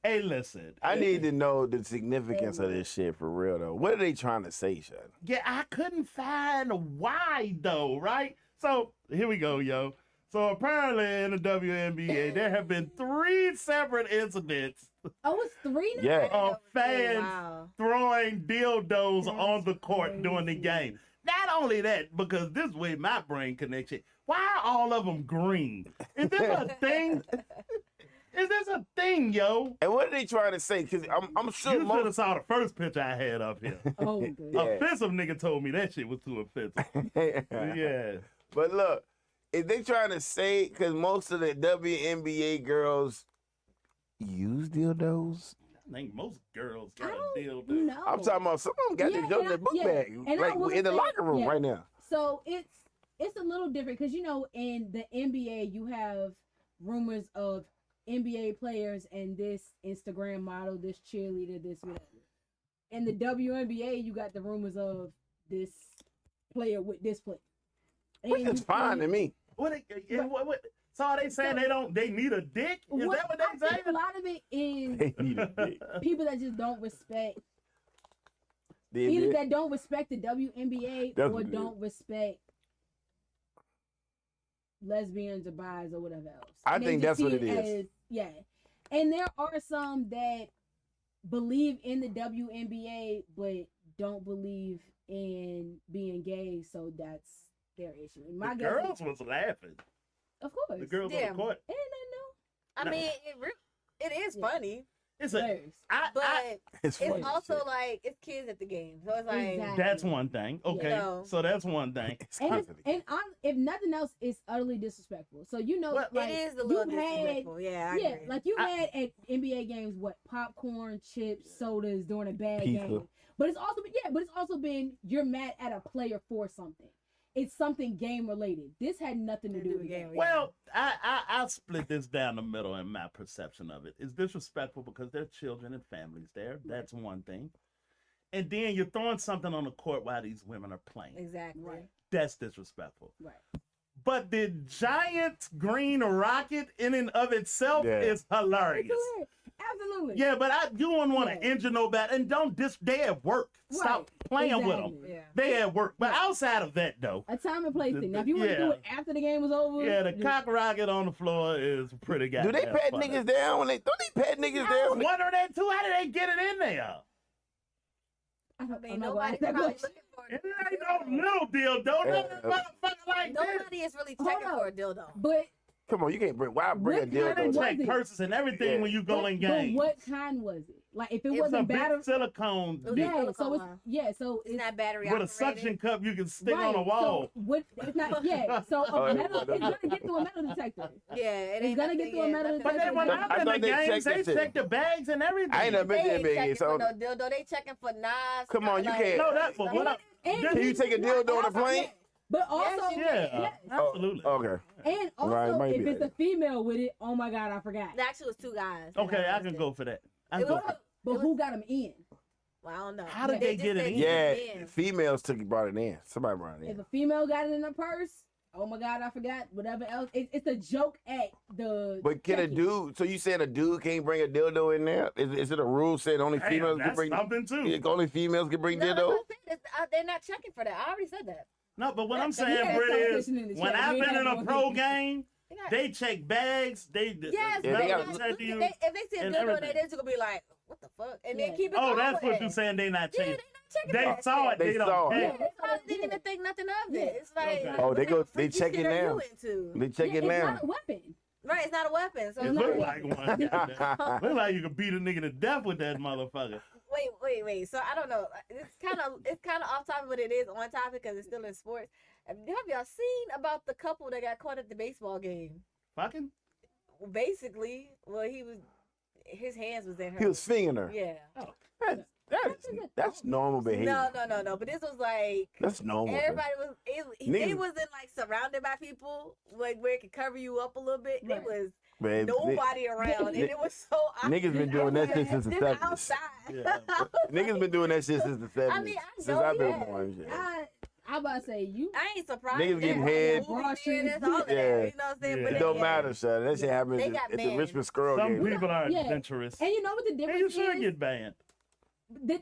Hey, listen. I need to know the significance of this shit for real though. What are they trying to say, Sean? Yeah, I couldn't find why though, right? So here we go, yo. So apparently in the WNBA, there have been 3 separate incidents Oh, it's 3 now? Yeah. of fans Wow. throwing dildos That's on the court during the crazy. game. Not only that, because this way my brain connection. Why are all of them green? Is this a thing? Is this a thing, yo? And what are they trying to say? Because I'm sure You should have most. saw the first picture I had up here. Oh, good. Yeah. Offensive nigga told me that shit was too offensive. Yeah. But look, if they trying to say, because most of the WNBA girls use dildos. I think most girls I got a don't dildo. know. I'm talking about some of them got Yeah, their dildo in and their book yeah, bag, and I like wanna in the say- locker room yeah. right now. So it's a little different because in the NBA you have rumors of NBA players and this Instagram model, this cheerleader, this whatever. In the WNBA you got the rumors of this player with this player. Which is fine to me. What? So are they saying they need a dick? Is that what I they think a saying? lot of it is They need a dick. people that just don't respect They either did. that don't respect the WNBA That's or what it don't respect lesbians or bis or whatever else. I And they think just that's what see it is. as- yeah. And there are some that believe in the WNBA but don't believe in being gay, so that's their issue. And my The guess girls was laughing. of course. The girls on Yeah. the court. Ain't nothing I No. mean, it is Yeah. funny, It's new. a. Hilarious. but It's funny. it's also like it's kids at the game, so it's like Exactly. That's one thing. Okay, know. so that's one thing. It's And, comedy. if nothing else, it's utterly disrespectful. So Well, like, it is a little you've had- disrespectful. Yeah, I yeah, agree. like you had at NBA games, what popcorn, chips, sodas during a bad Pizza. game. But it's also been you're mad at a player for something. It's something game related. This had nothing to do with the game. Well, I split this down the middle in my perception of it. It's disrespectful because there are children and families there. That's one thing. And then you're throwing something on the court while these women are playing. Exactly. Right. That's disrespectful. Right. But the giant green rocket in and of itself Yeah. is hilarious. It's hilarious. Absolutely. Yeah, but you wouldn't want to Yeah. injure nobody. And don't they at work. Stop Right. playing with them. Exactly. Yeah. They at work. But Yeah. outside of that, though, A time and place thing. Now, if you want to do Yeah. it after the game was over, yeah, the just- cock rocket on the floor is pretty Do goddamn they pat funny. niggas down when they? Don't they pat niggas I down? was When they, wondering that too. How did they get it in there? I I don't- mean, I'm not gonna nobody's ask that probably question. looking for It ain't no little deal, don't Yeah. motherfucker like this. Nobody is really Hold checking up. for a dildo. But come on, you can't bring. Why bring a What They kind dildo? of- check was it? purses and everything Yeah. when you go in but games. what kind was it? Like if it It's a wasn't big battery, silicone It was dick a yeah. So silicone it's so It's it's not battery with a operated. suction cup you can stick on a right, wall. So what? It's not. Yeah. So Oh, a yeah. metal. It's gonna get through a metal detector. Yeah, it It's ain't gonna nothing, get through a yeah, metal nothing. But then when I I'm in thought the they games, checked they that shit. check the bags and everything. I ain't never They been to ain't NBA checking game, for so no dildo. They checking for knives. Come on, you can't- No, that's but what I, And Can can you take a dildo on a also- plane? yeah. But also, you yeah, yes. absolutely. Okay. And also, Right, it might if be it's like a female with it, oh my God, I forgot. Actually, it was 2 guys. Okay, I can go for that. I It can go was, for But who got them in? well, I don't know. How did They they just get it said in? get Yeah, it in. females brought it in. Somebody brought it If in. a female got it in her purse, oh my God, I forgot, whatever else. It's a joke at the. But can a check-in. dude? So you saying a dude can't bring a dildo in there? Is it a rule saying only Damn, females can that's bring? something too. Yeah, only females can bring No, that's dildo. what I'm saying. They're not checking for that. I already said that. No, but what I'm Yeah, saying, that's Britt, is competition in the when chat. I've We been have in a one. pro game, They got- they check bags. They Yes, Yeah, they they got, got- check you. if they see a and dildo in there, everything. they're just gonna be like, "What the fuck?" and then Yeah. keep it Oh, going. that's what you're saying. They not Yeah, checking. they're not checking. They saw it. They They saw don't it. care. Yeah. They probably didn't even think nothing of it. Yeah. It's like, Okay. Oh, what they kind go- of they freaky check shit it are now. you into? They check it It's now. not a weapon. Right, it's not a weapon. So It it's look like, like one. Look like you could beat a nigga to death with that motherfucker. wait. So I don't know. It's kind of off topic, but it is on topic because it's still in sports. Have y'all seen about the couple that got caught at the baseball game? Fucking. Basically, well, his hands was in her. He was fingering her. Yeah. That's normal behavior. No. But this was like That's normal. everybody was. They Niggas- wasn't like surrounded by people like where it could cover you up a little bit. Right. It was Man, nobody around, and it was so. Niggas been doing that shit since the This 70s. outside. Yeah. Niggas been doing that shit since the 70s. I mean, I since know I've been that. born. and shit. I about to say you. I ain't surprised. Niggas getting Yeah, head. movie Broad theaters, streets. all of that. Yeah. You know what I'm saying? Yeah. But It they- don't matter, son. That shit happened They at got the banned. Richmond Squirrel Some game. people are Yeah. adventurous. And you know what the And difference you should is? get banned.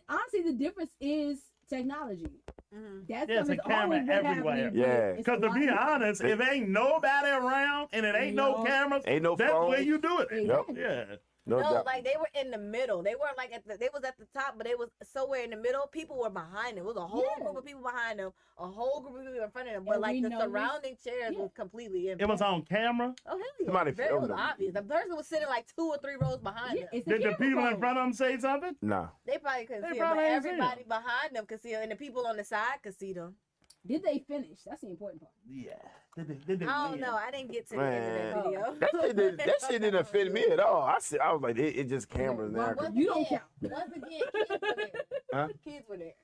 Honestly, the difference is technology. Mhm. That's Yeah, it's a always camera what have everywhere. me, Yeah. it's Because a to lot be of- honest, if ain't nobody around and it ain't no No. cameras, Ain't no that's phone. where you do it. Exactly. Yeah. No No, doubt. like they were in the middle. They weren't like they was at the top, but they was somewhere in the middle. People were behind them. It was a whole Yeah. group of people behind them, a whole group of people in front of them. But And like we the noticed- surrounding chairs yeah. was completely empty. It was on camera. Oh hell yeah! Somebody It filmed was them. obvious. The person was sitting like 2 or 3 rows behind Yeah, them. it's a Did the camera people in phone. front of them say something? Nah. They probably couldn't They see them, but probably ain't seen everybody behind them could see them, and the people on the side could see them. Did they finish? That's the important part. Yeah. Did they I don't win? know. I didn't get to the end of Man. that video. That shit didn't offend me at all. I was like, it just cameras now. Well, you don't count. Once again, kids were there. Huh? Kids were there.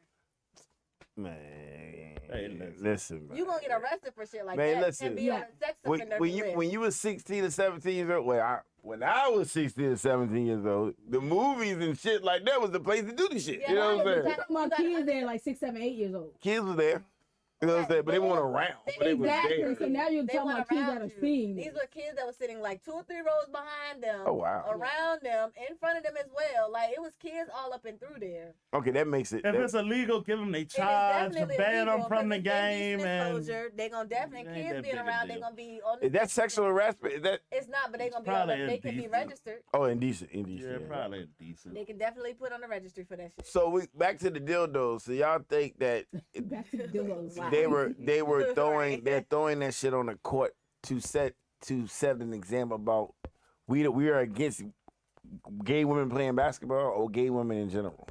Man, Hey, listen, man. You gonna get arrested for shit like Man, that listen. and be on a sex offender list. When you was 16 or 17 years old, when I was 16 or 17 years old, the movies and shit like that was the place to do the shit. Yeah, you know what I'm right, saying? but My You gotta kids there like 6, 7, 8 years old. Kids was there. You know what I'm saying? But they weren't around. But they was Exactly. there. So now you're They talking went about kids around that are you. seeing These this. were kids that were sitting like 2 or 3 rows behind them. Oh, wow. Around them, in front of them as well. Like it was kids all up and through there. Okay, that makes it. If it's illegal, give them their It is charge, definitely ban them illegal, from the 'cause it's game, indecent and exposure. They gonna definitely It ain't kids that being big a around. They deal. gonna be on. The is that sexual harassment? Is that It's not, but they gonna be on. probably They can be indecent. registered. indecent? yeah, Indecent. yeah. probably decent. They can definitely put on the registry for that shit. So we back to the dildos. So y'all think that Back to the dildos. Wow. they were throwing Right. they're throwing that shit on the court to set an example about we are against gay women playing basketball or gay women in general.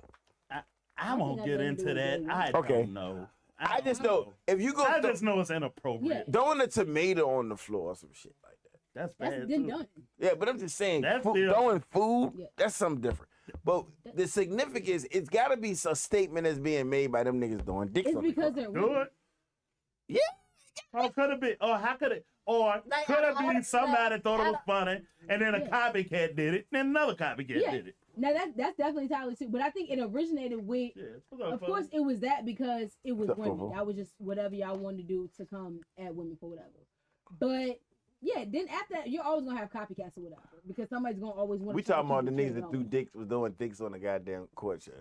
I won't think get I into do that. it. I Okay. don't know. I don't just know if you go I just know it's inappropriate. throwing a tomato on the floor or some shit like that. That's That's bad been too. done. Yeah, but I'm just saying, That's still- throwing food, Yeah. that's something different. But the significance, it's got to be a statement that's being made by them niggas doing dicks It's on the because court. they're Do women. it. Yeah. Or could it be? Or how could it? Or Like, could it I don't- be somebody thought it I was funny, and then a Yeah. copycat did it, and another copycat Yeah. did it? Now that's definitely Tyler too. But I think it originated with. Yeah, it's Of course, it was that because it was Except for women. her. That was just whatever y'all wanted to do to come at women for whatever. But yeah, then after that, you're always gonna have copycats or whatever because somebody's gonna always want. We talking about the niggas that threw dicks was doing dicks on the goddamn court, shit.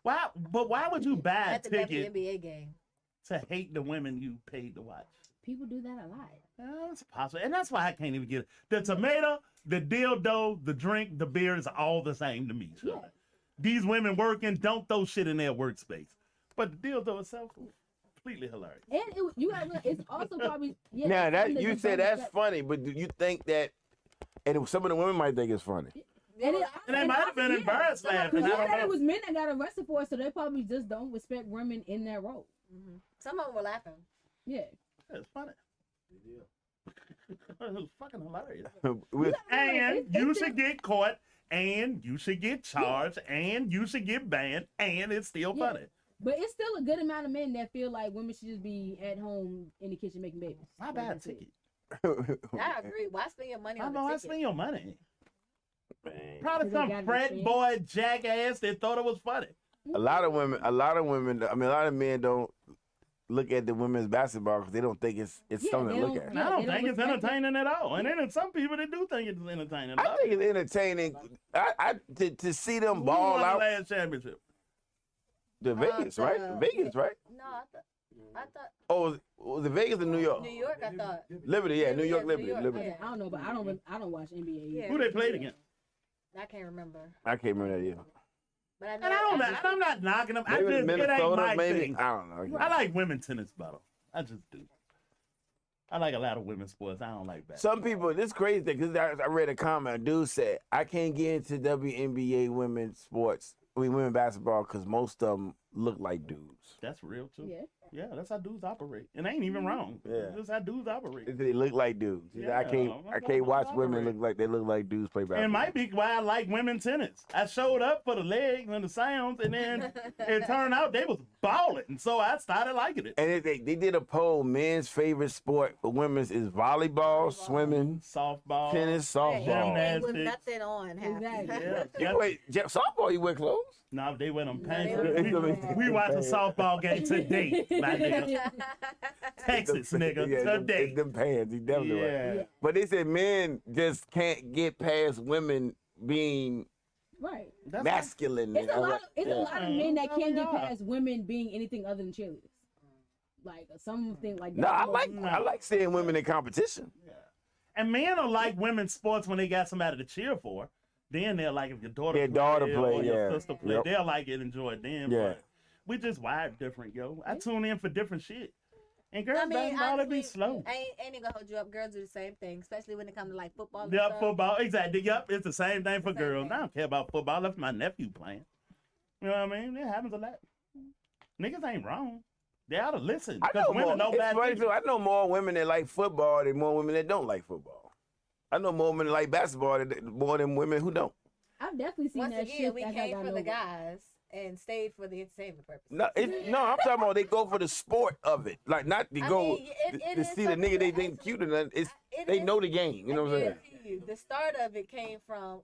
Why? But why would you buy a At the ticket WNBA game. to hate the women you paid to watch? People do that a lot. It's possible, and that's why I can't even get it. The tomato, the dildo, the drink, the beer is all the same to me. Shirley. Yeah. These women working, don't throw shit in their workspace. But the dildo itself, completely hilarious. And you got it's also probably yeah. Now it's that something you that's said abundant that's funny, but do you think that? And some of the women might think it's funny. And And they might have been embarrassed laughing. I Because don't it know. was men that got arrested for it, so they probably just don't respect women in that role. Mhm. Some of them were laughing. Yeah. It's funny. It was fucking hilarious. With- And you should get caught, and you should get charged, and you should get banned, and it's still Yeah. funny. But it's still a good amount of men that feel like women should just be at home in the kitchen making babies. Why Like buy a that's it. ticket? I agree. Why spend your money I on know the I ticket? spend your money. Man. Probably Because they some gotta frat spend. boy jackass that thought it was funny. A lot of women. I mean, a lot of men don't look at the women's basketball because they don't think it's something to look at. And I don't think it's entertaining at all. And then some people that do think it's entertaining. I think it's entertaining. To see them Who ball won the out. last championship? The Vegas, right? Vegas, right? No, I thought Oh, was it Vegas or New York? New York. I thought. Liberty, yeah, New York New Liberty, York, Liberty. yeah. I don't know, but I don't watch NBA. Yeah. Who they played against? I can't remember. I can't remember that either. But I know. And I'm not knocking them. Maybe it ain't Minnesota, my maybe. thing. I don't know. I like women tennis better. I just do. I like a lot of women's sports. I don't like basketball. Some people, this crazy thing, because I read a comment, a dude said, I can't get into WNBA women's sports, women basketball, because most of them look like dudes. That's real, too. Yeah. Yeah, that's how dudes operate. And they ain't even wrong. Yeah. That's how dudes operate. They look like dudes. Yeah, I can't watch women look like dudes play basketball. And it might be why I like women tennis. I showed up for the legs and the sounds, and then it turned out they was balling. And so I started liking it. And they did a poll, men's favorite sport for women's is volleyball, swimming, Softball. tennis, Hey, softball. ain't with Gymnastics. nothing on half. Exactly. Yeah. Wait, softball, you wear clothes? No, they wear them pants. they We watched a softball game today, my nigga. Texas, nigga, Yeah, today. Them pants, he definitely wear. Yeah. But they said men just can't get past women being Right. That's masculine. It's a lot. It's Yeah. a lot of men that can't get Yeah. past women being anything other than cheerleaders. Like some think like that. No, I like seeing women in competition. And men are like women's sports when they got somebody to cheer for. Then they're like, if your daughter Their daughter play, or your yeah. sister play, Yep. they'll like it, enjoy it then. Yeah. But we just wired different, yo. I tune in for different shit. And girls I mean, basketball, it be honestly, slow. ain't gonna hold you up. Girls do the same thing, especially when it comes to like football. and Yep, stuff. football. Exactly. Yep, it's the same thing for Same girls. thing. I don't care about football. That's my nephew playing. You know what I mean? It happens a lot. Niggas ain't wrong. They ought to listen. I Because know women know more. bad It's funny things. too. I know more women that like football than more women that don't like football. I know more women that like basketball more than women who don't. I've definitely seen Once that again, shift. we as I came got for the older. guys and stayed for the entertainment purpose. No, I'm talking about they go for the sport of it. Like not to I go mean, it to is see the something nigga they that think actually- cute or nothing. It's It they is- know the game. You know what I'm saying? I guarantee you, the start of it came from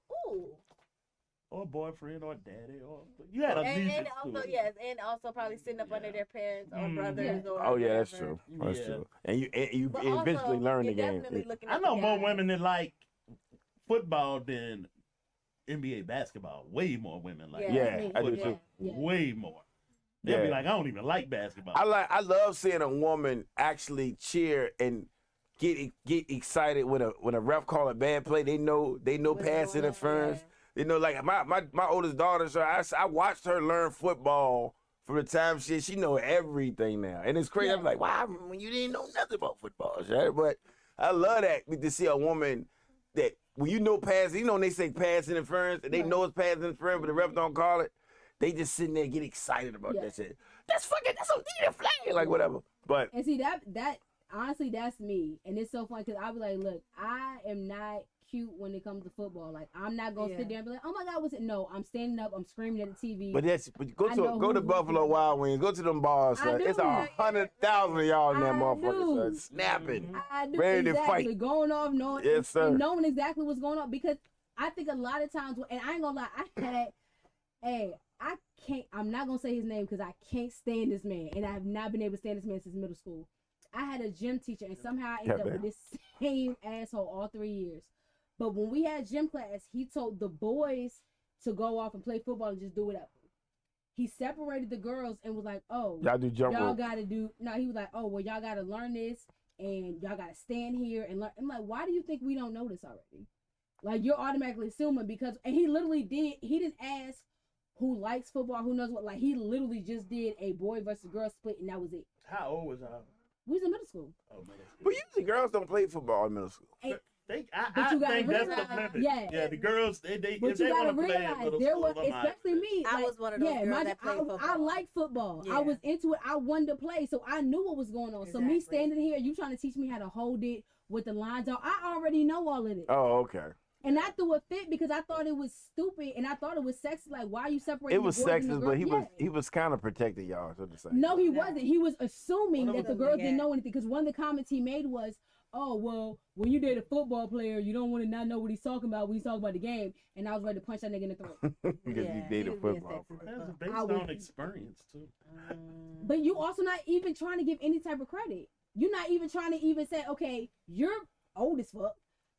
Or boyfriend or daddy. Or you had a and allegiance to also it. yes, and also probably sitting up under their parents or Mhm. brothers or Oh yeah, that's whatever. true. That's Yeah. true. And you But eventually also, learn the you're game. definitely looking I at know the more guys. women that like football than NBA basketball. Way more women like Yeah, me. I do Yeah. too. Yeah. Way more. They'll be Yeah. like, I don't even like basketball. I love seeing a woman actually cheer and get excited when a ref call a bad play. They know What's pass going on, interference. yeah. You know, like my oldest daughter, so I watched her learn football from the time she know everything now. And it's crazy. I'm like, wow, when you didn't know nothing about football, right? But I love that to see a woman that when you know pass, you know when they say pass interference, and they know it's pass interference, but the ref don't call it. They just sitting there get excited about that shit. That's a flag, like whatever. But And see that honestly, that's me, and it's so funny because I be like, look, I am not cute when it comes to football. Like I'm not gonna sit there and be like, oh my god, what's it? No, I'm standing up, I'm screaming at the TV. But go I know to who's Buffalo looking. Wild Wings. Go to them bars, I son. do. It's 100,000 of y'all in that I motherfucker, son. do. Snapping. I do Ready to exactly fight. going off, knowing Yes, sir. and knowing exactly what's going on because I think a lot of times, and I ain't gonna lie, I'm not gonna say his name because I can't stand this man, and I have not been able to stand this man since middle school. I had a gym teacher, and somehow I ended up with this same asshole all 3 years. But when we had gym class, he told the boys to go off and play football and just do whatever. He separated the girls and was like, "Oh, Y'all do jump y'all rope. gotta do." No, he was like, "Oh, well, y'all gotta learn this, and y'all gotta stand here and learn." I'm like, "Why do you think we don't know this already? Like, you're automatically assuming because." And he literally did. He didn't ask who likes football, who knows what. Like, he literally just did a boy versus girl split, and that was it. How old was y'all? We was in middle school. Oh, middle school. But usually girls don't play football in middle school. And, I But you gotta think that's the realize- limit. yeah. The girls, they but if you they gotta want to play in realize middle there school, was, I'm not especially me. I like, was one of those girls that played football. I like football. Yeah. I was into it. I wanted to play, so I knew what was going on. So me Exactly. standing here, you trying to teach me how to hold it with the lines on. I already know all of this. Oh, okay. And I threw a fit because I thought it was stupid and I thought it was sexist. Like, why are you separating It was the boys and the sexist, girls? but Yeah. he was kind of protecting y'all, so to say. No, he Exactly. wasn't. He was assuming What that the was girls the didn't gap? know anything because one of the comments he made was, oh, well, when you date a football player, you don't want to not know what he's talking about when he's talking about the game. And I was ready to punch that nigga in the throat. Because you dated he was being football. sexist as That's fuck. based I would- on experience too. But you also not even trying to give any type of credit. You're not even trying to even say, okay, you're old as fuck.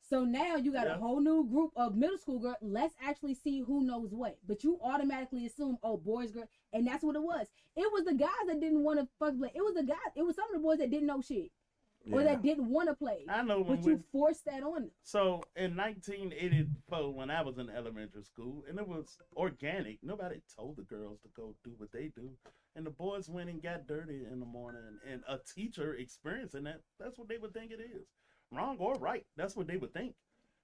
So now you got a whole new group of middle school girls. Let's actually see who knows what. But you automatically assume, oh, boys, girls. And that's what it was. It was the guys that didn't want to fuck play. It was the guys. It was some of the boys that didn't know shit. Or that didn't want to play. I know But you forced that on them. So in 1984, when I was in elementary school, and it was organic, nobody told the girls to go do what they do. And the boys went and got dirty in the morning. And a teacher experiencing that, that's what they would think it is. Wrong or right, that's what they would think.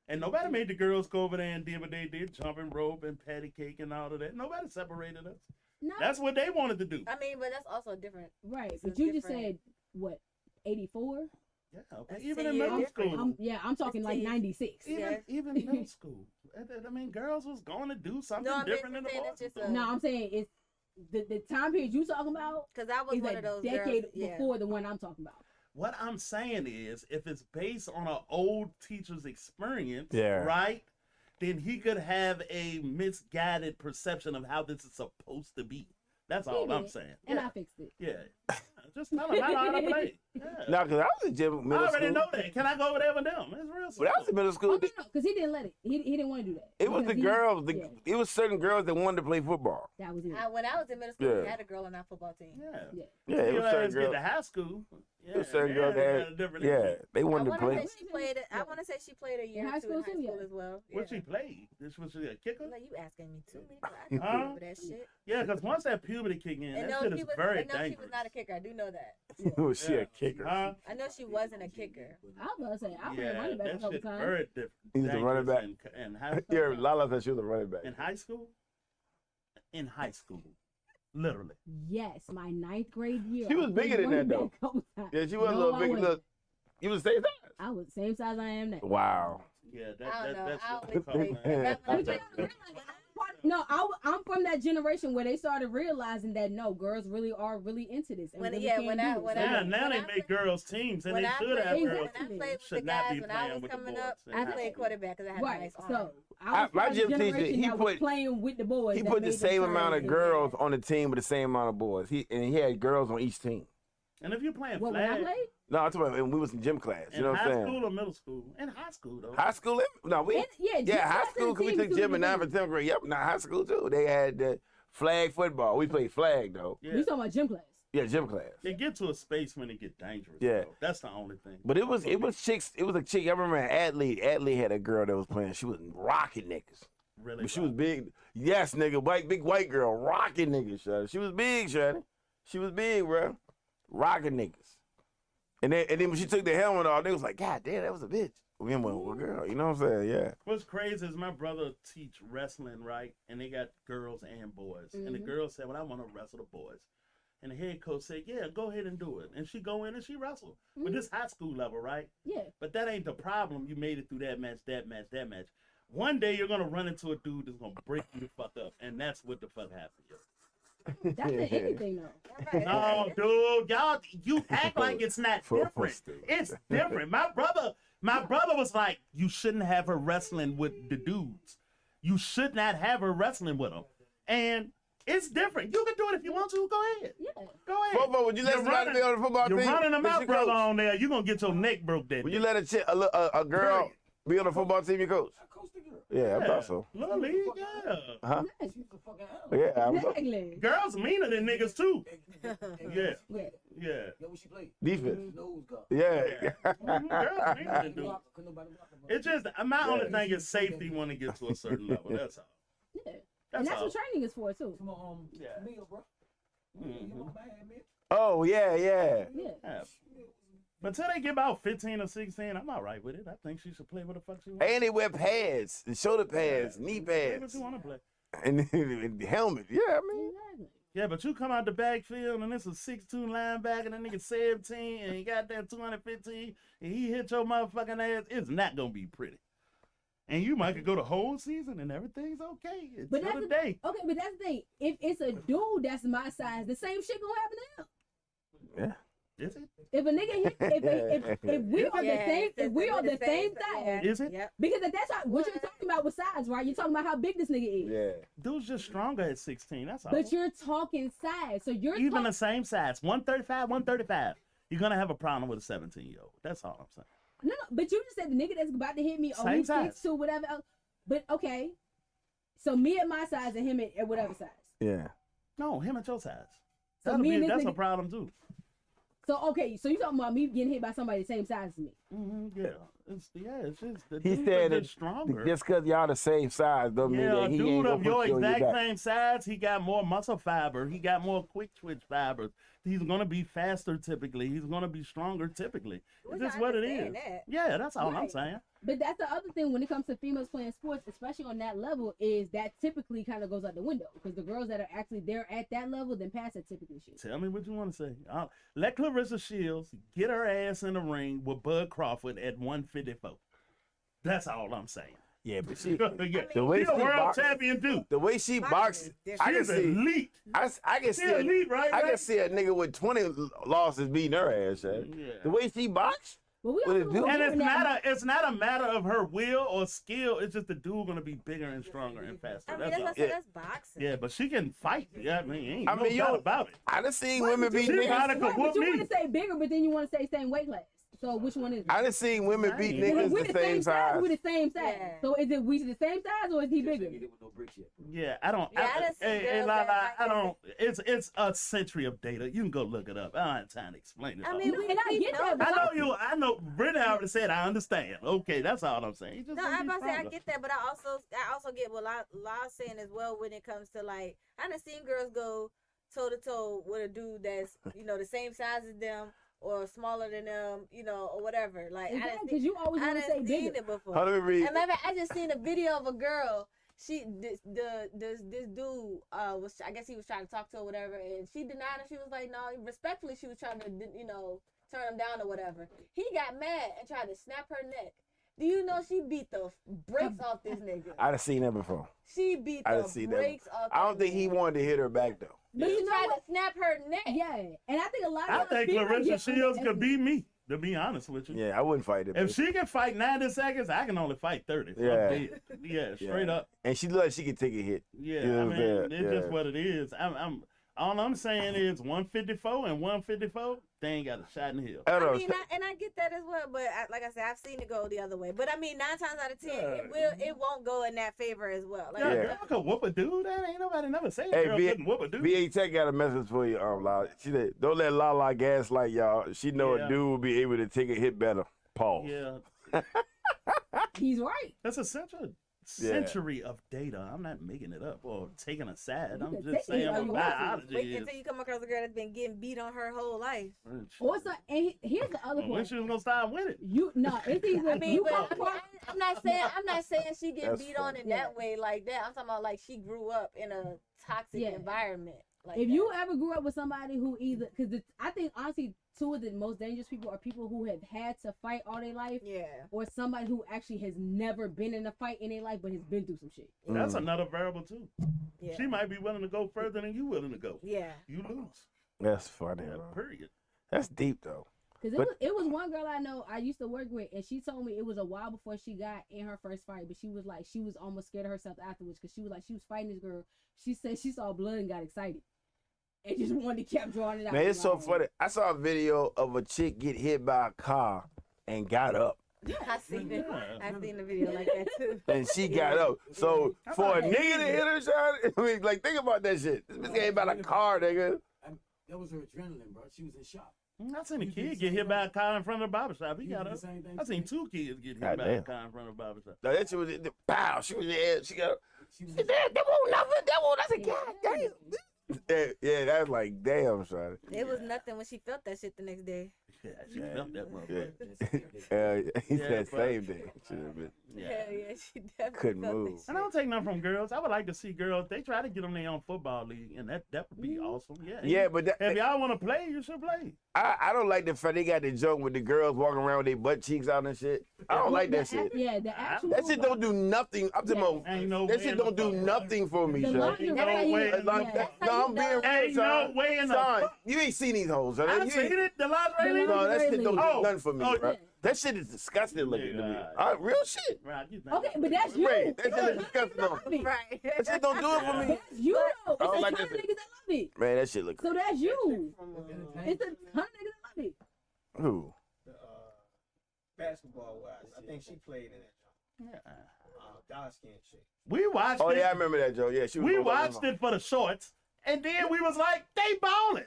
And nobody made the girls go over there and did what they did, jumping rope and patty cake and all of that. Nobody separated us. No. That's what they wanted to do. I mean, but that's also different. Right. This But is you just different. said, what, 84? Yeah, okay. That's Even 10 in years middle different. school. I'm talking like 96. Yeah. Even middle school. I mean, girls was going to do something No, I'm different than the saying boys. it's just was a- doing. No, I'm saying it's the time period you talking about Because I was is one a of those decade girls. Yeah. before the one I'm talking about. What I'm saying is, if it's based on an old teacher's experience, Yeah. right, then he could have a misguided perception of how this is supposed to be. That's all I'm did. saying. And Yeah. I fixed it. Yeah. Just tell him how to play. Yeah. No, because I was in gym I middle already school. know that. Can I go over there with them? It's real But I was simple. in middle Oh, school. no, because he didn't let it. He didn't want to do that. It was the Because he- girls. yeah, It was certain girls that wanted to play football. that was it. When I was in middle school, Yeah. we had a girl on our football team. Yeah. Yeah. Yeah, it You was know, certain let's get girls. to high school. Yeah, It was certain yeah, girls they that got a different Yeah, influence. they I wanted to want to play. say she played. I want to say she played a year high or two in school high too, school yeah. as well. What Yeah. she played? Was she a kicker? Like, you asking me too many questions. I don't Huh? remember that shit. Yeah, because once that puberty kick in, And that no, shit she is was. very And no, she dangerous. was not a kicker. I do know that. Was she Yeah. a kicker? Huh? I know she wasn't a kicker. I was about to say, I ran Yeah, running back a that couple shit times. very different. He was a running back. In high school. Yeah, Lala said she was a running back. In high school? In high school. Literally. Yes, my 9th grade year. She was I played bigger than running that, back a couple times. Yeah, she was a No, little I big. wasn't. Look, you was the same size. I was same size I am now. Wow. Yeah, I don't know. that's I what always they think call that it. No, I'm from that generation where they started realizing that no, girls really are really into this. And When- really yeah, can when do I- this. when Yeah, I- now they when I make girls teams, and When they I should played, have when girls. I played with the Should not be guys when I playing was with the coming boys. up, in I high played school. quarterback because I had a Right. nice arm. So I was my part of the gym teacher, generation he that was put- playing with the boys. He that put made the them same turn amount of and- girls on the team with the same amount of boys. And he had girls on each team. And if you're playing What, when I flag, played? No, I'm talking about when we was in gym class. You in know what high I'm saying? school or middle school? In high school, though. High school? No, we. Yeah, gym Yeah, high class school, and because we team took two gym in different 9th and 10th grade. Yep, not high school too. They had the flag football. We played flag though. Yeah. We talking about gym class. Yeah, gym class. They get to a space when it get dangerous. Yeah. Though. That's the only thing. But it was chicks. It was a chick. I remember an athlete. Athlete had a girl that was playing. She was rocking niggas. Really. But she was rough. big. Yes, nigga, big white girl, rocking niggas. Shawty. She was big, Shawty. She was big, bro. Rocking niggas. And then when she took the helmet off, they was like, God damn, that was a bitch. We went, well, girl, you know what I'm saying? Yeah. What's crazy is my brother teach wrestling, right? And they got girls and boys. And the girls said, well, I want to wrestle the boys. And the head coach said, yeah, go ahead and do it. And she go in and she wrestle. But this high school level, right? Yeah. But that ain't the problem. You made it through that match, that match, that match. One day you're going to run into a dude that's going to break you the fuck up. And that's what the fuck happened, yo. That's in anything though. No, dude, y'all, you act like it's not different. It's different. My brother was like, you shouldn't have her wrestling with the dudes. You should not have her wrestling with them. And it's different. You can do it if you want to. Go ahead. Yeah. Go ahead. Football, would you let You're somebody running- be on the football You're team? running them Mr. out, brother, Coach? on there. You're going to get your neck broke that Would day. you let a girl be on the football team, you coach? Yeah, I thought so. Little league, yeah. Huh? Exactly. Yeah, I was Exactly. Girls meaner than niggas, too. Yeah, Yeah. yeah. defense. Mhm, Yeah. Girls meaner than dudes. It's just, my only thing is safety when it gets to a certain level. That's all. Yeah. And that's all. what training is for too. Yeah. Mhm. Oh, yeah. Yeah. Yeah. But until they get about 15 or 16, I'm all right with it. I think she should play what the fuck she wants. And they wear pads, the shoulder pads, knee Play what pads, you want to play. and the helmet. Yeah, I mean. Exactly. Yeah, but you come out the backfield and it's a 6'2" linebacker and that nigga 17 and he got that 215 and he hit your motherfucking ass. It's not going to be pretty. And you might could go the whole season and everything's okay. It's But for that's the the day. Okay, but that's the thing. If it's a dude that's my size, the same shit gonna happen to him. Yeah. Is it? If a nigga hit, if we on the same, if we on the same side, Is it? Yep. because if that's what you're talking about with size, right? You're talking about how big this nigga is. Yeah. Dude's just stronger at 16. That's all. But you're talking size, so you're Even the same size, 135, 135. You're gonna have a problem with a 17-year-old. That's all I'm saying. no. But you just said the nigga that's about to hit me, Same he's size. 6'2", whatever else. But okay, so me at my size and him at whatever size. Yeah. No, him at your size. So me and this That's a nigga- problem too. So okay, so you talking about me getting hit by somebody the same size as me? Yeah, it's just the He dudes said are that just stronger. just because y'all the same size don't mean Yeah, that a he dude ain't of gonna your put you on your exact back. same size, he got more muscle fiber. He got more quick twitch fibers. He's gonna be faster typically. He's gonna be stronger typically. Which It's just I what it understand is. that. Yeah, that's all I'm Right. saying. But that's the other thing when it comes to females playing sports, especially on that level, is that typically kind of goes out the window because the girls that are actually there at that level, then pass it typically shit. Tell me what you want to say. Let Clarissa Shields get her ass in the ring with Bud Crawford at 154. That's all I'm saying. Yeah, but she, Yeah, the way she's a she world box- champion dude. the way she Boxing boxes, is different. I can She's see. elite. I can She see. elite, right? I can right? see a nigga with 20 losses beating her ass. Shaq. Yeah. The way she box. But we What also it do? gonna And get it's in that- not a matter of her will or skill. It's just the dude gonna be bigger and stronger and faster. I mean, That's all. that's, that's boxing. Yeah, but she can fight. Yeah, I mean, ain't I no mean, doubt yo, about it. I done seen Why women would you beat She say- niggas. probably could why would whoop you me. want to say bigger, but then you want to say same weight class? So which one is it? I done seen women beat Because Because niggas we the same size. we the same size. Yeah. So is it we the same size or is he bigger? Yeah, I don't. Yeah, I done seen hey, girls Lala, that I like don't. It's a century of data. You can go look it up. I don't have time to explain it. I all. mean, And I get that, but I know you. I know. Brittany already said I understand. Okay, that's all I'm saying. He just No, gonna I'm be about to say I stronger. get that, but I also get what La's saying as well when it comes to like I done seen girls go toe to toe with a dude that's the same size as them or smaller than them, or whatever. Like Because you always I want to done say seen bigger. it before. Hold on, let me read. And matter of fact, I just seen a video of a girl. This dude was, I guess he was trying to talk to her or whatever, and she denied him. She was like, no, respectfully, she was trying to turn him down or whatever. He got mad and tried to snap her neck. Do you know she beat the brakes off this nigga? I done seen that before. She beat I done the seen that. brakes off. I don't that think he nigga. wanted to hit her back though. But He you know tried what? to snap her neck. Yeah, and I think a lot I of think females Clarissa get Shields could underestimated. beat me. To be honest with you. Yeah, I wouldn't fight it. If she can fight 90 seconds, I can only fight 30. So Yeah. I'm dead. Yeah, straight up. And she looked like she could take a hit. Yeah, You know I what I'm mean, saying? it's just Yeah. what it is. All I'm saying is 154 and 154, they ain't got a shot in hell. I I don't mean, know. I get that as well, but like I said, I've seen it go the other way. But I mean, 9 times out of 10, it won't go in that favor as well. Like, Yeah, Yeah. girl could whoop a dude. That ain't nobody never said Hey, girl couldn't whoop a dude. VA Tech got a message for you, Lala. She said, don't let Lala gaslight y'all. She know Yeah. a dude will be able to take a hit better. Pause. Yeah, He's right. that's a century of data. I'm not making it up or taking a side. I'm can just take it saying how what you want to. biology wait is. until you come across a girl that's been getting beat on her whole life. Also, and here's the other When point. she was gonna start winning. It's either I mean, you but come I mean, across. I'm not saying she get That's beat on funny. in that way like that. I'm talking about like she grew up in a toxic Yeah. environment. Like If that. you ever grew up with somebody who either, because I think honestly, two of the most dangerous people are people who have had to fight all their life, yeah. or somebody who actually has never been in a fight in their life but has been through some shit. That's another variable too. Yeah. She might be willing to go further than you willing to go. Yeah. You lose. That's funny. Yeah, though. period. That's deep, though. Because But- it was one girl I know I used to work with, and she told me it was a while before she got in her first fight, but she was like, she was almost scared of herself afterwards because she was like, she was fighting this girl. She said she saw blood and got excited. And just wanted to keep drawing it out. Man, it's so Like, funny. I saw a video of a chick get hit by a car and got up. I seen it. Yeah. I seen the video like that too. And she got up. So for a nigga to hit her, Sean, I mean, like, think about that shit. This bitch ain't about a car, nigga. That was her adrenaline, bro. She was in shock. I seen a kid get hit by a car in front of the barbershop. He You got did up. the same thing I to seen me. 2 kids get hit God by a damn. car in front of the barbershop. No, that shit was, pow, she was in the air. She got up. She was That won't nothing. That won't, that's a goddamn. Yeah, that's like, damn, Sean. It was nothing when she felt that shit the next day. Yeah, she felt that Yeah. motherfucker. He Yeah, said but- same thing. Should have been. Yeah. Hell yeah, she definitely Couldn't felt move. that And I don't take nothing from girls. I would like to see girls. They try to get on their own football league, and that would be awesome. Yeah. Yeah, but that, If y'all want to play, you should play. I don't like the fact they got the joke with the girls walking around with their butt cheeks out and shit. I don't like that shit. Yeah, the actual. That shit don't do nothing. I'm talking about. Ain't no That way shit in don't the do fuck- nothing for me, The son. lingerie, No way. yeah. No, I'm being Ain't no way in the son. fuck. You ain't seen these hoes, son. I You seen ain't- it. The lingerie league. No, that shit don't do Oh. nothing for me, Oh, bro. yeah. That shit is disgusting looking to me. Yeah. Real shit. Right, you think- Okay, but that's you. Right, that shit is disgusting. though. Right. That shit don't do it for me. That's you though. It's don't a like ton of that shit. niggas that love it. Man, that shit look. So that's you. It's a ton of niggas that love it. Who? Basketball wise, I think she played in that joint. Yeah. Dark skin chick. We watched Oh it. yeah, I remember that, Joe. Yeah, she was. We going watched on. it for the shorts, and then we was like, they balling.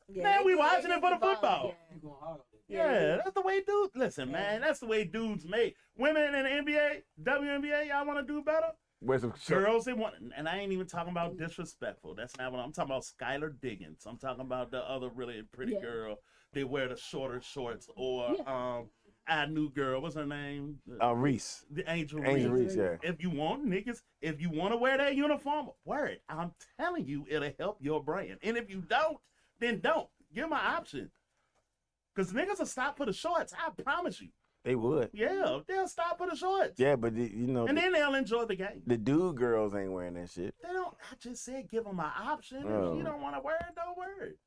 Yeah, Now they we do- watching they it for the do ball, football. yeah. You going hard on it. Yeah, that's the way dudes. Listen, man, that's the way dudes made. Women in the NBA, WNBA, y'all want to do better. Wear some Girls, they want, and I ain't even talking about disrespectful. That's not what I'm talking about. Skylar Diggins. I'm talking about the other really pretty Yeah. girl. They wear the shorter shorts, or our new girl. What's her name? Reese. The Angel Angel Reese. Reese, yeah. If you want niggas, if you want to wear that uniform, wear it. I'm telling you, it'll help your brand. And if you don't, then don't. Give my option. Because niggas will stop for the shorts. I promise you. They would. Yeah, they'll stop for the shorts. Yeah, but you know, And then they'll enjoy the game. the dude girls ain't wearing that shit. They don't. I just said give them an option. Oh. If you don't want to wear it, don't wear it.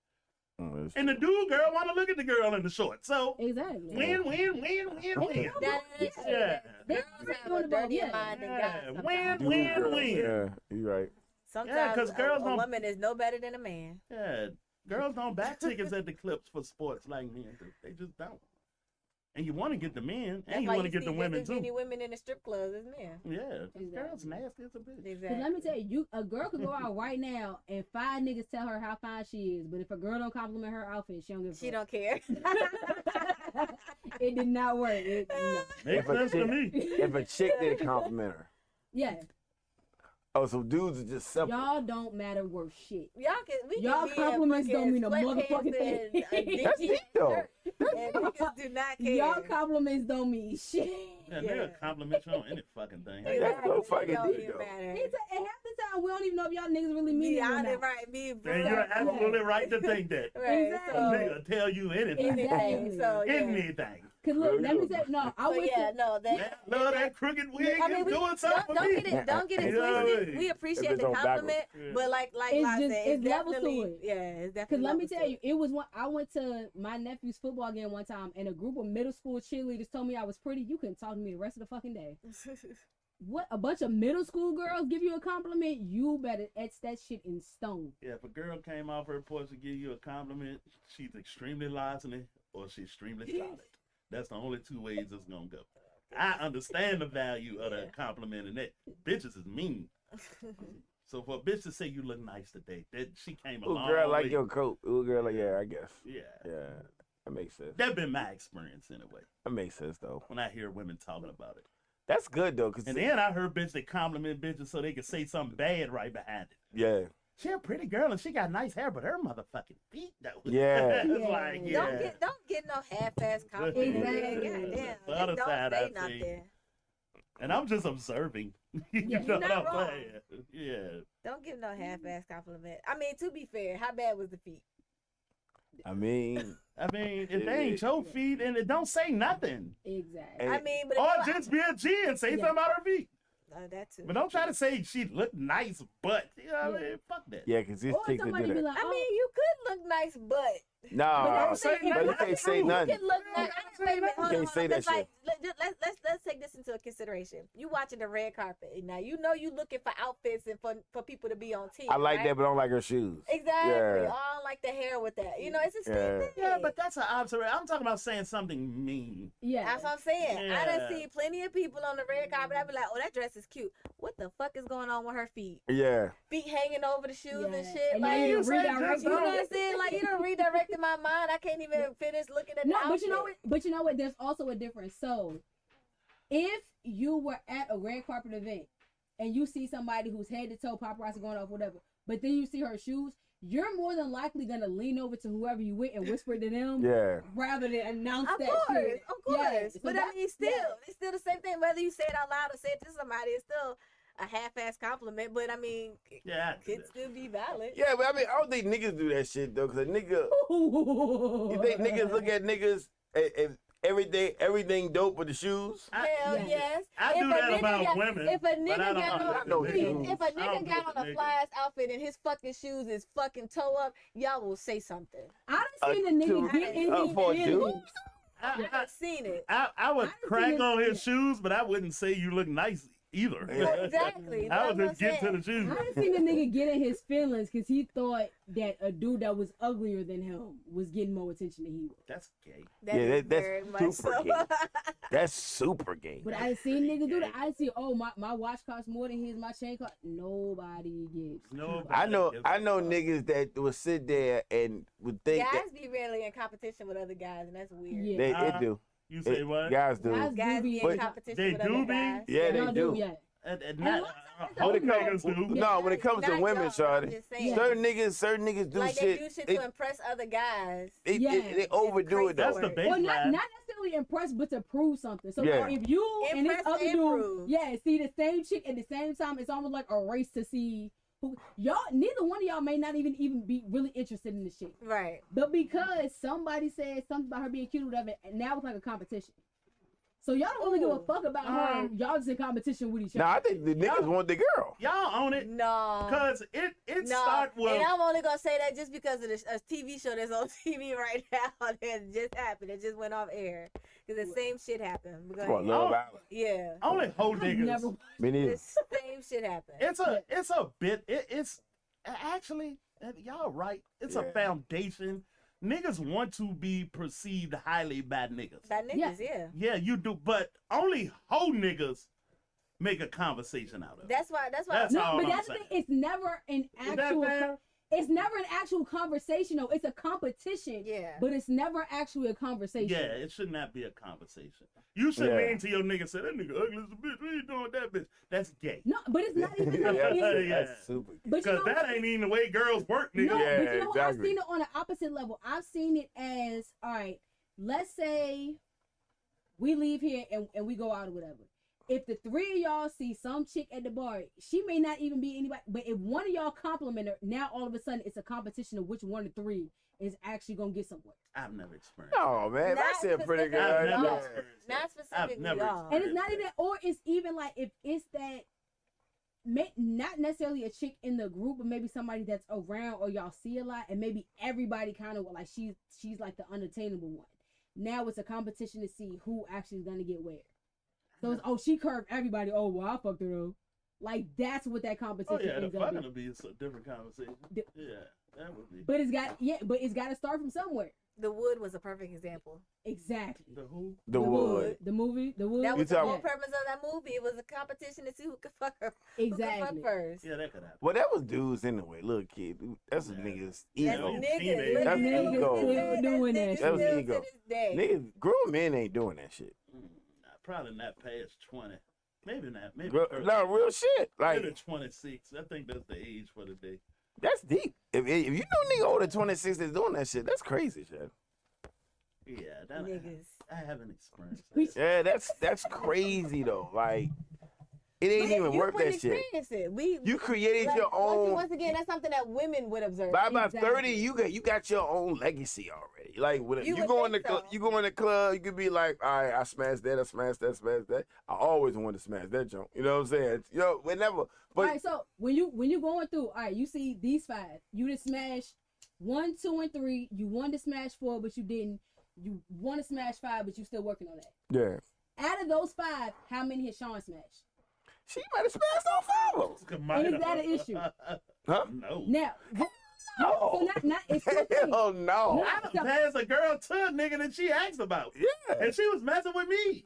Mm, And the dude girl want to look at the girl in the shorts. So Exactly. win, win, win, win, win. That is true. Yeah. Girls have a dirtier mind than guys. Yeah, sometimes. win, win, girls. win. Yeah, you right. Sometimes 'cause girls a don't- woman is no better than a man. Yeah, girls don't buy tickets at the clips for sports like men do. They just don't. And you want to get the men, That's and you why want to get the see women just as many too. women in the strip clubs as men. Yeah, Exactly. girls nasty as a bitch. Cause Exactly. let me tell you, a girl could go out right now and 5 niggas tell her how fine she is, but if a girl don't compliment her outfit, she don't give a She fuck. don't care. It did not work. No. Makes If a sense to chick- me. If a chick didn't compliment her. Yeah, Oh, so dudes are just simple. y'all don't matter worth shit. We Y'all can be in compliments don't fucking mean a sweatpants motherfucking thing. and a That's dingy it, though. shirt, and niggas do not care. Y'all compliments don't mean shit. Yeah, Yeah. they'll compliment you on any fucking thing. Hey, that's no Exactly. fucking It don't deal, even though. matter. And half the time we don't even know if y'all niggas really mean Be it or honest, not. right? Be And you're absolutely right to think that. right. Exactly. A So, nigga tell you anything. Exactly. so yeah. Anything. Cause look, let me say no. I So went yeah, to no, Man, that. love that crooked wig I mean, is we doing something for don't me. get it. Don't get it You know what I twisted. mean? We If appreciate it's the on compliment, backwards. but like It's I just- said, it's levels to definitely it. yeah, it's definitely. Cause let me levels tell to you, it was one. I went to my nephew's football game one time, and a group of middle school cheerleaders told me I was pretty. You couldn't talk to me the rest of the fucking day. it. What? A bunch of middle school girls give you a compliment? You better etch that shit in stone. Yeah, if a girl came off her porch to give you a compliment, she's extremely lousy or she's extremely solid. That's the only two ways it's gonna go. I understand the value of the compliment and that bitches is mean. So for a bitch to say you look nice today, that she came Ooh, along. girl like your coat. Ooh, girl like, yeah, I guess. Yeah. Yeah, that makes sense. That's been my experience anyway. That makes sense, though. When I hear women talking about it. That's good, though, because, And then I heard bitches that compliment bitches so they can say something bad right behind it. yeah. She a pretty girl and she got nice hair, but her motherfucking feet though. Yeah. It's Yeah. like, yeah. Don't get no half-ass compliment. Exactly. Goddamn. The other Don't side say I see. nothing. And I'm just observing. you Yeah, know you're what not I'm wrong. saying? Yeah. Don't give no half-ass compliment. I mean, to be fair, how bad was the feet? I mean, I mean, if they ain't your feet and it don't say nothing. Exactly. Hey. I mean, but if Or you- just be a G and say Yeah. something about her feet. that too. But don't try to say she look nice, but you know what I Yeah. mean? Fuck that. yeah, because these Or chicks that somebody do be that. like, I oh, mean, you could look nice, but Nah, don't say but you nothing. can't say You you nothing. can look nice. Wait a minute, hold can't on, say hold on. that It's like, let's take this into consideration. You watching the red carpet now. You know you looking for outfits and for people to be on TV. I like right? that, but I don't like her shoes. Exactly. Yeah. Oh, I don't like the hair with that. You know, it's a Yeah. thing. Yeah, but that's an observation. I'm talking about saying something mean. yeah. That's what I'm saying. I Yeah. done seen plenty of people on the red carpet. I be like, oh, that dress is cute. What the fuck is going on with her feet? Yeah. Feet hanging over the shoes and Yeah. shit. And Like, then you you say redirect just you know it. what I'm saying? Like, you done redirected my mind. I can't even finish looking at No, the but you know outfit. what? But you know what? There's also a difference. So, if you were at a red carpet event and you see somebody who's head to toe paparazzi going off, whatever, but then you see her shoes, you're more than likely gonna lean over to whoever you with and whisper to them, Yeah. rather than announce Of that course, shit. of course. Yeah, so But I that- mean, it's still the same thing. Whether you say it out loud or say it to somebody, it's still a half-ass compliment. But I mean, Yeah, I it do could that. still be valid. Yeah, but I mean, I don't think niggas do that shit though, cause a nigga, you think niggas look at niggas if everything dope with the shoes? Hell Yeah. yes. I If do a that nigga about got- women, If a but I nigga don't got know on, no if niggas. a I don't nigga got do on it, a fly ass outfit and his fucking shoes is fucking toe up, y'all will say something. I done seen a nigga to- get in his for a dude? feelings. I've seen it. I would I done crack seen on it. his shoes, but I wouldn't say you look nice either. Exactly. I would That's just what get to I'm the shoes. I done seen a nigga get in his feelings because he thought that a dude that was uglier than him was getting more attention than he was. That's gay. That Yeah, is that's very much super so. gay. That's super gay. But I seen niggas do that. I see, oh, my watch costs more than his, my chain cost. Nobody gives. Nobody I know gives a fuck. niggas that would sit there and would think Guys that be rarely in competition with other guys, and that's weird. Yeah. they do. You say It- what? Guys do. Guys Guys do be be in But competition they with do other be? guys. Yeah, they Y'all do. Yeah. And a not lot whole When it comes- niggas do. No, when it comes to Not women, y'all, Shawty, I'm just saying. certain niggas do Like they shit. do shit They, to impress other guys. Yeah. they overdo it That's though. the Or baseline. Or not necessarily impressed, but to prove something. So Yeah. if you and this Impress other and dude, prove. yeah, see the same chick at the same time, it's almost like a race to see who y'all. Neither one of y'all may not even be really interested in the shit, Right. but because somebody said something about her being cute or whatever, and now it's like a competition. So y'all don't really give a Ooh. fuck about her. Y'all just in competition with each other. Now I think the niggas want the girl. Y'all own it. No. Cause it No, start with and I'm only gonna say that just because of a TV show that's on TV right now that just happened. It just went off air because the same shit happened. Go What, ahead. Love Oh. Island? Yeah, only whole I've niggas. never. Me neither. the same shit happened. It's a bit. It's actually y'all right. It's a Yeah. foundation. Niggas want to be perceived highly by niggas. By niggas, yeah. Yeah, you do, but only hoe niggas make a conversation out of it. That's why. That's why. That's No, all but I'm that's the saying. thing. It's never an Is that actual. fair? It's never an actual conversation. though. It's a competition. Yeah. But it's never actually a conversation. Yeah, it should not be a conversation. You should Yeah. lean to your nigga say that nigga ugly as a bitch. What you doing with that bitch? That's gay. No, but it's not even. Yeah, it's- Yeah. that's super. But you Because know that what? ain't even the way girls work, nigga. No, Yeah, but you know what? I've exactly. seen it on an opposite level. I've seen it as, all right, let's say we leave here and we go out or whatever. If the three of y'all see some chick at the bar, she may not even be anybody, but if one of y'all compliment her, now all of a sudden it's a competition of which one of the three is actually gonna get somewhere. I've never experienced. Oh man, Not that's a pretty specific- good. I've no. never Yeah. experienced Not that. specifically I've never y'all. And it's not experienced even, or it's even like if it's that, not necessarily a chick in the group, but maybe somebody that's around or y'all see a lot, and maybe everybody kind of like she's like the unattainable one. Now it's a competition to see who actually is gonna get where. So it's, oh, she curved everybody. Oh, well, I fucked her though. Like that's what that competition Oh yeah, the ends up fucking being. will be a different conversation. The- Yeah, that would be. But it's got to start from somewhere. The Wood was a perfect example. Exactly. The who? The wood. The movie. The Wood. That was the talking- whole purpose of that movie. It was a competition to see who could fuck her. Who could Exactly. fuck first. Yeah, that could happen. Well, that was dudes anyway. Little kid. That's a Yeah. nigga's That's ego. niggas. That's Niggas ego. still doing that That was still ego. to this day. Niggas, grown men ain't doing that shit. Probably not past 20. Maybe not. Maybe Bro, 30. no, real shit. Maybe Like 26. I think that's the age for the day. that's deep. If you know nigga older 26 that's doing that shit, that's crazy shit. Yeah, that Niggas. I haven't experienced We- that. Yeah, that's crazy though. Like it ain't even You worth wouldn't that shit. experience it. We You created like, your own. Once again, that's something that women would observe. By about Exactly. 30, you got your own legacy already. Like when You you would go in the think club, so. you go in the club, you could be like, all right, I smashed that, I smashed that, smashed that. I always wanted to smash that junk. You know what I'm saying? You know, whenever. All But right, so when you going through, all right, you see these five. You did smash 1, 2, and 3. You wanted to smash 4, but you didn't. You want to smash 5, but you still working on that. yeah, Out of those 5, how many has Sean smashed? she might have smashed all 5 of them. And is that an issue? Huh? No. Now, No. so not it's still thing. Hell no. I done passed a girl to a nigga that she asked about. Yeah. And she was messing with me.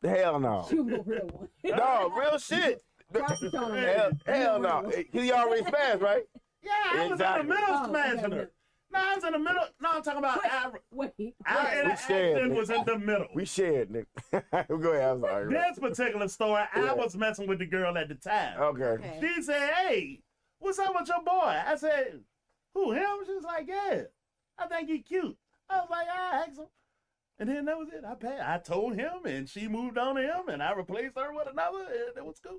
Hell no. You a real one. No, real shit. Props to Sean on that. Hell no. Cause he already smashed, right? Yeah, I was Exactly. in the middle Oh, of smashing okay. her. No, I was in the middle. No, I'm talking about our Wait. interaction nigga. was in the middle. We shared, nigga. Go ahead. I'm sorry. This particular story, Yeah. I was messing with the girl at the time. Okay. Okay. She said, "Hey, what's up with your boy?" I said, Who, him? She was like, yeah, I think he cute. I was like, I asked him. And then that was it. I told him, and she moved on to him, and I replaced her with another, and it was cool.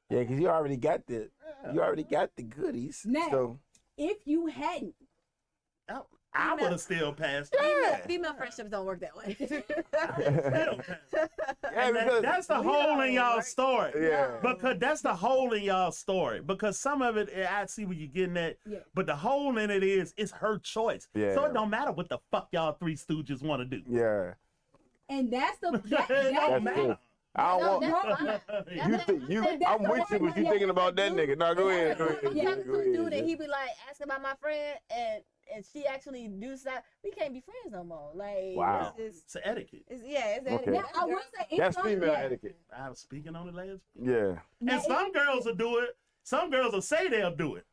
Yeah, because you already got the goodies. Now, So if you hadn't, I would have still passed. Female friendships don't work that way. That's the hole in y'all story. Yeah. Because that's the hole in y'all story. Because some of it, I see what you're getting at. Yeah. But the hole in it is, it's her choice. Yeah. So it don't matter what the fuck y'all three stooges want to do. yeah, and that's the It that, don't that's matter. true. I don't No, want. that's fine. You think you? That's I'm the with you, one but you that- thinking about that nigga. No, go ahead. Go ahead. I'm Yeah. talking to a Go dude ahead. and he be like asking about my friend and she actually do stuff. We can't be friends no more. Like, Wow. It's an etiquette. it's Okay. etiquette. now, I will say it's That's some- female yeah. etiquette. I was speaking on it last week. Yeah. Now, And some girls will do it. Some girls will say they'll do it.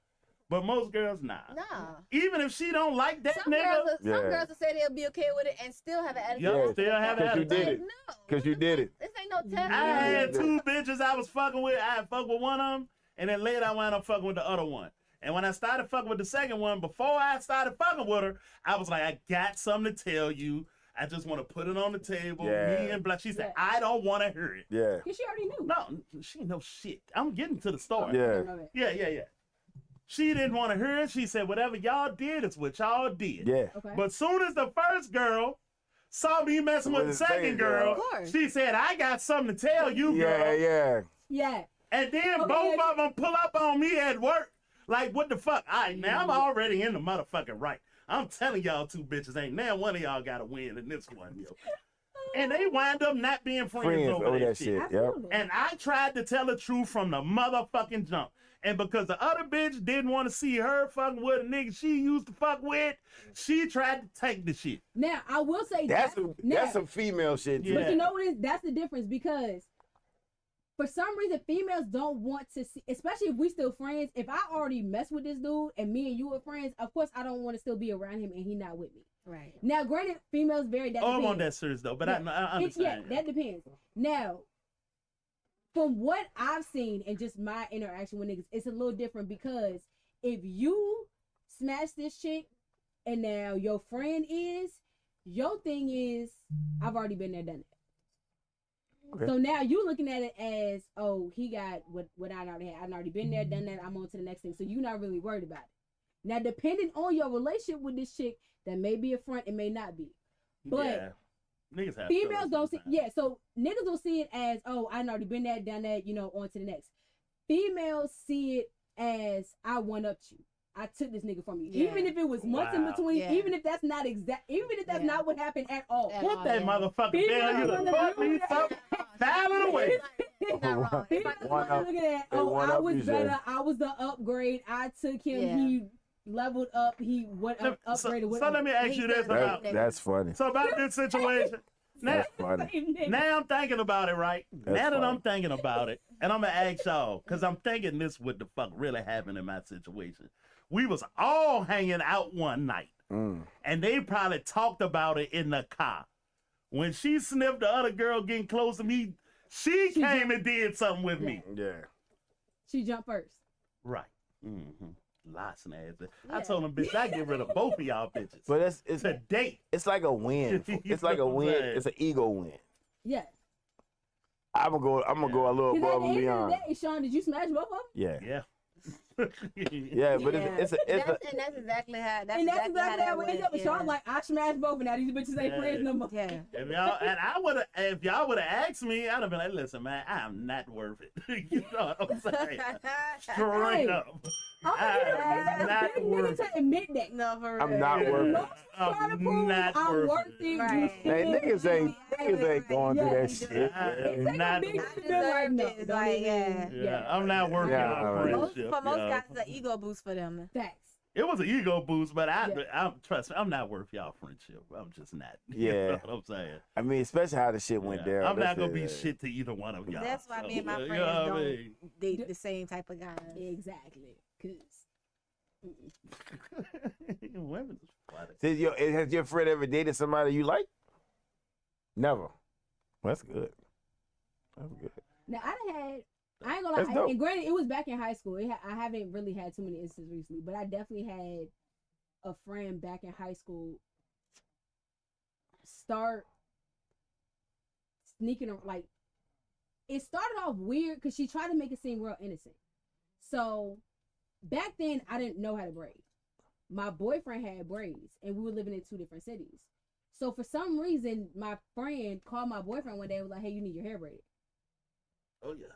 But most girls, nah. Nah. Even if she don't like that Some nigga, girls Yeah. will say they'll be okay with it and still have an attitude. y'all Yeah. still have Because you attitude. did it. No. Because you did it. This ain't no test. I had Yeah. two bitches I was fucking with. I had fucked with one of them, and then later I wound up fucking with the other one. And when I started fucking with the second one, before I started fucking with her, I was like, I got something to tell you. I just want to put it on the table. Yeah. Me and Black. She said, Yeah. I don't want to hear it. Yeah. Because she already knew. No, she know shit. I'm getting to the story. Yeah. Yeah. She didn't want to hear it. She said, whatever y'all did is what y'all did. Yeah. Okay. But soon as the first girl saw me messing with the second girl, Of course. she said, I got something to tell you, girl. Yeah. yeah. And then Okay. both of them pull up on me at work. Like, what the fuck? All right, now I'm already in the motherfucking right. I'm telling y'all two bitches, ain't now one of y'all got to win in this one, yo. And they wind up not being friends over that shit. Yep. Absolutely. And I tried to tell the truth from the motherfucking jump. And because the other bitch didn't want to see her fucking with a nigga she used to fuck with, she tried to take the shit. Now, I will say That's now, some female shit too. Yeah. But you know what is? That's the difference because for some reason females don't want to see, especially if we still friends. If I already mess with this dude and me and you are friends, of course I don't want to still be around him and he not with me. Right. Now, granted, females vary. That Oh, I'm depends. on that serious though, but Yeah. I understand. That depends. Now, from what I've seen and just my interaction with niggas, it's a little different because if you smash this chick and now your friend is, your thing is, I've already been there, done it. Okay. So now you looking at it as, oh, he got what I already had. I've already been there, done that. I'm on to the next thing. So you're not really worried about it. Now, depending on your relationship with this chick, that may be a front, it may not be. But yeah. Niggas have females feelings don't see, sometimes. yeah. So niggas will see it as, oh, I already been there, done that. On to the next. Females see it as, I one upped you. I took this nigga from you, Yeah. even if it was months in Wow. between, Yeah. even if that's not exact, even if that's Yeah. not what happened at all. At What all, that yeah. motherfucker Females tell you to wanna fuck do me that. something? File it away. It's not wrong. It's like Females One wanna up- look at that. they Oh, one I up was you, better. Zay. I was the upgrade. I took him. Yeah. He leveled up. He went up, So upgraded. let whatever. me ask you this about That's funny. so about this situation. Now, That's funny. Same nigga. now I'm thinking about it, right? That's now that fine. I'm thinking about it, and I'm gonna ask y'all, cause I'm thinking this what the fuck really happened in my situation. We was all hanging out one night, and they probably talked about it in the car. When she sniffed the other girl getting close to me, she came and did something with me. Yeah. She jumped first. Right. Mm-hmm. Lots of ass. I told them, bitch, I get rid of both of y'all bitches. But it's Today. it's like a win. It's like a know what I'm win. saying? It's an ego win. Yeah. I'm gonna go a little Because at above the and end beyond. of the day, Sean, did you smash both of them? Yeah. Yeah. Yeah, but it's a and that's exactly how And that's exactly how that it ended up. And Sean like, I smashed both, and now these bitches ain't Yeah. friends no more. yeah. If y'all would have asked me, I'd have been like, listen, man, I'm not worth it. You know what I'm saying? Straight Hey. up. I'm not a big worth nigga to admit that. No, for real. I'm not worth it. Most try to prove not I'm worth worth it. it. Right. Man, niggas ain't going through that Yeah. shit. I'm Take not, a big I nigga deserve like, no, this, don't like, even- yeah, I'm not worth Yeah, y'all all right. friendship. For most yo. guys, it's an ego boost for them. Facts. It was an ego boost, but Yeah. I'm trust me, I'm not worth y'all friendship. I'm just not. You Yeah. know what I'm saying? I mean, especially how the shit went Yeah. down. I'm not That gonna be shit, shit to either one of y'all. That's why me and my you friends know what I don't mean? date the same type of guys. Exactly. Cause Women is funny. Has your friend ever dated somebody you like? Never. That's good. That's good. now I ain't gonna That's lie. dope. And granted, it was back in high school. I haven't really had too many instances recently, but I definitely had a friend back in high school start sneaking like it started off weird because she tried to make it seem real innocent. So back then I didn't know how to braid. My boyfriend had braids and we were living in 2 different cities. So for some reason my friend called my boyfriend one day and was like, hey, you need your hair braided. Oh yeah,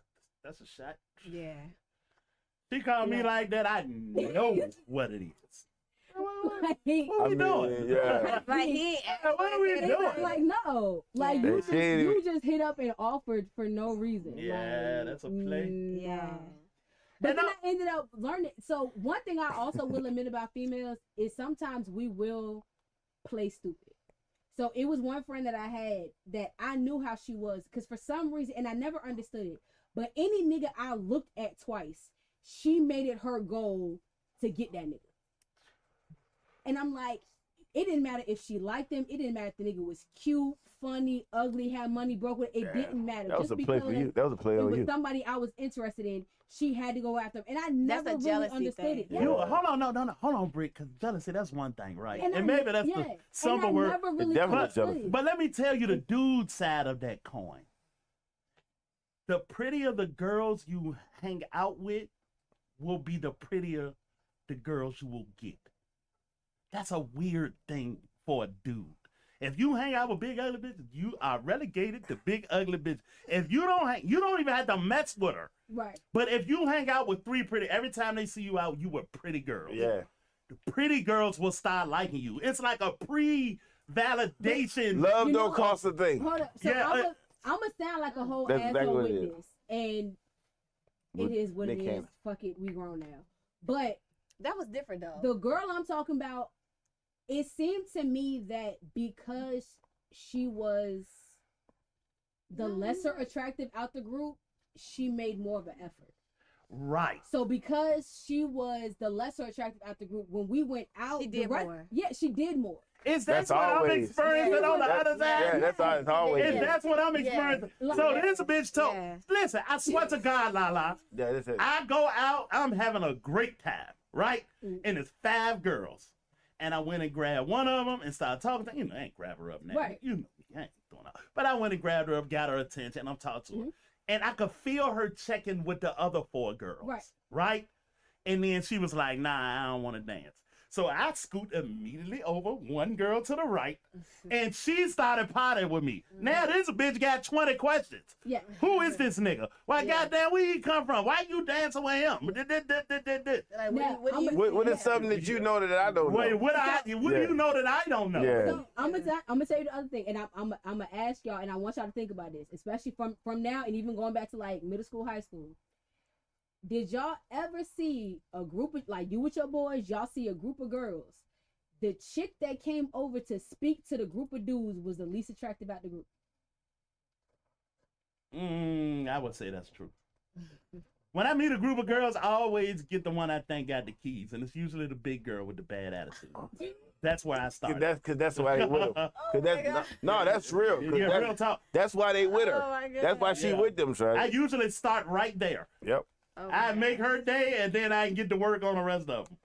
that's a shot. Yeah. She called me like that. I know what it is. What we doing? Yeah. Like he. What are we doing? Like no, like Yeah. you just hit up and offered for no reason. Yeah, like, that's a play. Yeah. But And then I ended up learning. So one thing I also will admit about females is sometimes we will play stupid. So it was one friend that I had that I knew how she was because for some reason, and I never understood it, but any nigga I looked at twice, she made it her goal to get that nigga. And I'm like, it didn't matter if she liked him. It didn't matter if the nigga was cute, funny, ugly, had money, broke with. It didn't matter. That was Just a play because for you. That was a play it on was you. somebody I was interested in, she had to go after him. And I never a really jealousy understood thing. it. Yeah. You, hold on, no, hold on, Brick, because jealousy, that's one thing, right? And, I- maybe that's yeah. the simple and I word. never really definitely understood jealousy. it. But let me tell you the dude side of that coin. The prettier the girls you hang out with will be the prettier the girls you will get. That's a weird thing for a dude. If you hang out with big ugly bitches, you are relegated to big ugly bitches. If you don't you don't even have to mess with her. Right. But if you hang out with 3 pretty, every time they see you out, you were pretty girls. Yeah. The pretty girls will start liking you. It's like a pre-validation. Love You don't know- cost a thing. Hold up. So Yeah, I'm gonna sound like a whole That's asshole exactly what with it is. this. And But it is what they it is. can't. Fuck it, we grown now. But That was different though. the girl I'm talking about, it seemed to me that because she was the lesser attractive out the group, she made more of an effort. Right. So because she was the lesser attractive out the group, when we went out, She did more. Yeah, she did more. That's That's what I'm always- experiencing on the other side. Yeah, that's how it's always. And Yeah. that's what I'm experiencing. So Yeah. this bitch told, Yeah. listen, I swear to God, Lala, Yeah, that's it. I go out, I'm having a great time, right? Mm. And it's 5 girls. And I went and grabbed one of them and started talking to her. You know, I ain't grab her up now. Right. You know me, I ain't doing that. But I went and grabbed her up, got her attention, and I'm talking to her. Mhm. And I could feel her checking with the other 4 girls. Right. Right? And then she was like, nah, I don't want to dance. So I scoot immediately over one girl to the right, and she started potting with me. Now this bitch got 20 questions. Yeah. Who is this nigga? Why, Yeah. goddamn, where he come from? Why you dancing with him? Like, Now, what do you? What is something that you know that I don't know? Wait, what do Yeah. you know that I don't know? Yeah. So I'm gonna tell you the other thing, and I'm gonna ask y'all, and I want y'all to think about this, especially from now and even going back to like middle school, high school. Did y'all ever see a group of like you with your boys? Y'all see a group of girls. The chick that came over to speak to the group of dudes was the least attractive out the group. I would say that's true. When I meet a group of girls, I always get the one I think got the keys, and it's usually the big girl with the bad attitude. That's where I start. That's why they with them. No, that's real. 'Cause Yeah, that- real talk. That's why they with her. Oh my That's why she Yeah. with them, son. I usually start right there. Yep. Oh I my make her day, and then I can get to work on the rest of them.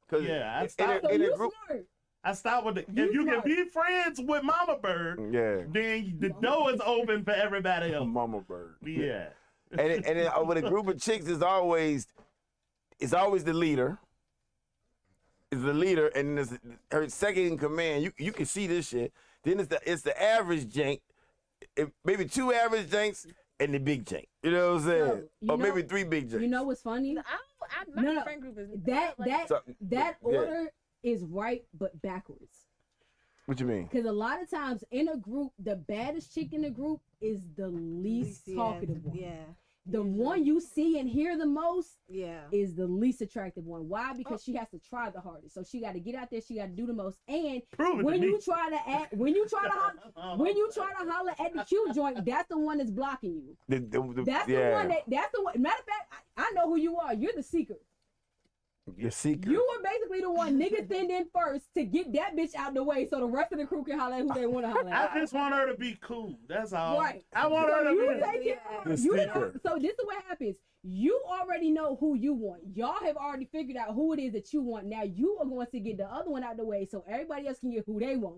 'Cause Yeah, I in start- So a you group. smart. I start with the. You If you can smart. be friends with Mama Bird, Yeah. then the door is open for everybody else. Mama bird. Yeah. And then with a group of chicks, it's always the leader. Is the leader, and then there's her second in command. You can see this shit. Then it's the average jank, maybe 2 average janks and the big jank. You know what I'm saying? So, you or know- maybe 3 big janks. You know what's funny? My No, no. friend group is That like, So- that yeah. order is right, but backwards. What you mean? Because a lot of times in a group, the baddest chick in the group is the least talkative one. Yeah. The one you see and hear the most Yeah. is the least attractive one. Why? Because she has to try the hardest. So she got to get out there. She got to do the most. And Prove it when to you me. try to act, when you try to holler at the cute joint, that's the one that's blocking you. That's the one that's the one. Matter of fact, I know who you are. You're the seeker. The secret. You were basically typically the one niggas send in first to get that bitch out the way so the rest of the crew can holler at who they want to holler at. I just want her to be cool. That's all. Right. I want her to You be. take care The of- you speaker. So this is what happens. You already know who you want. Y'all have already figured out who it is that you want. Now you are going to get the other one out the way so everybody else can get who they want.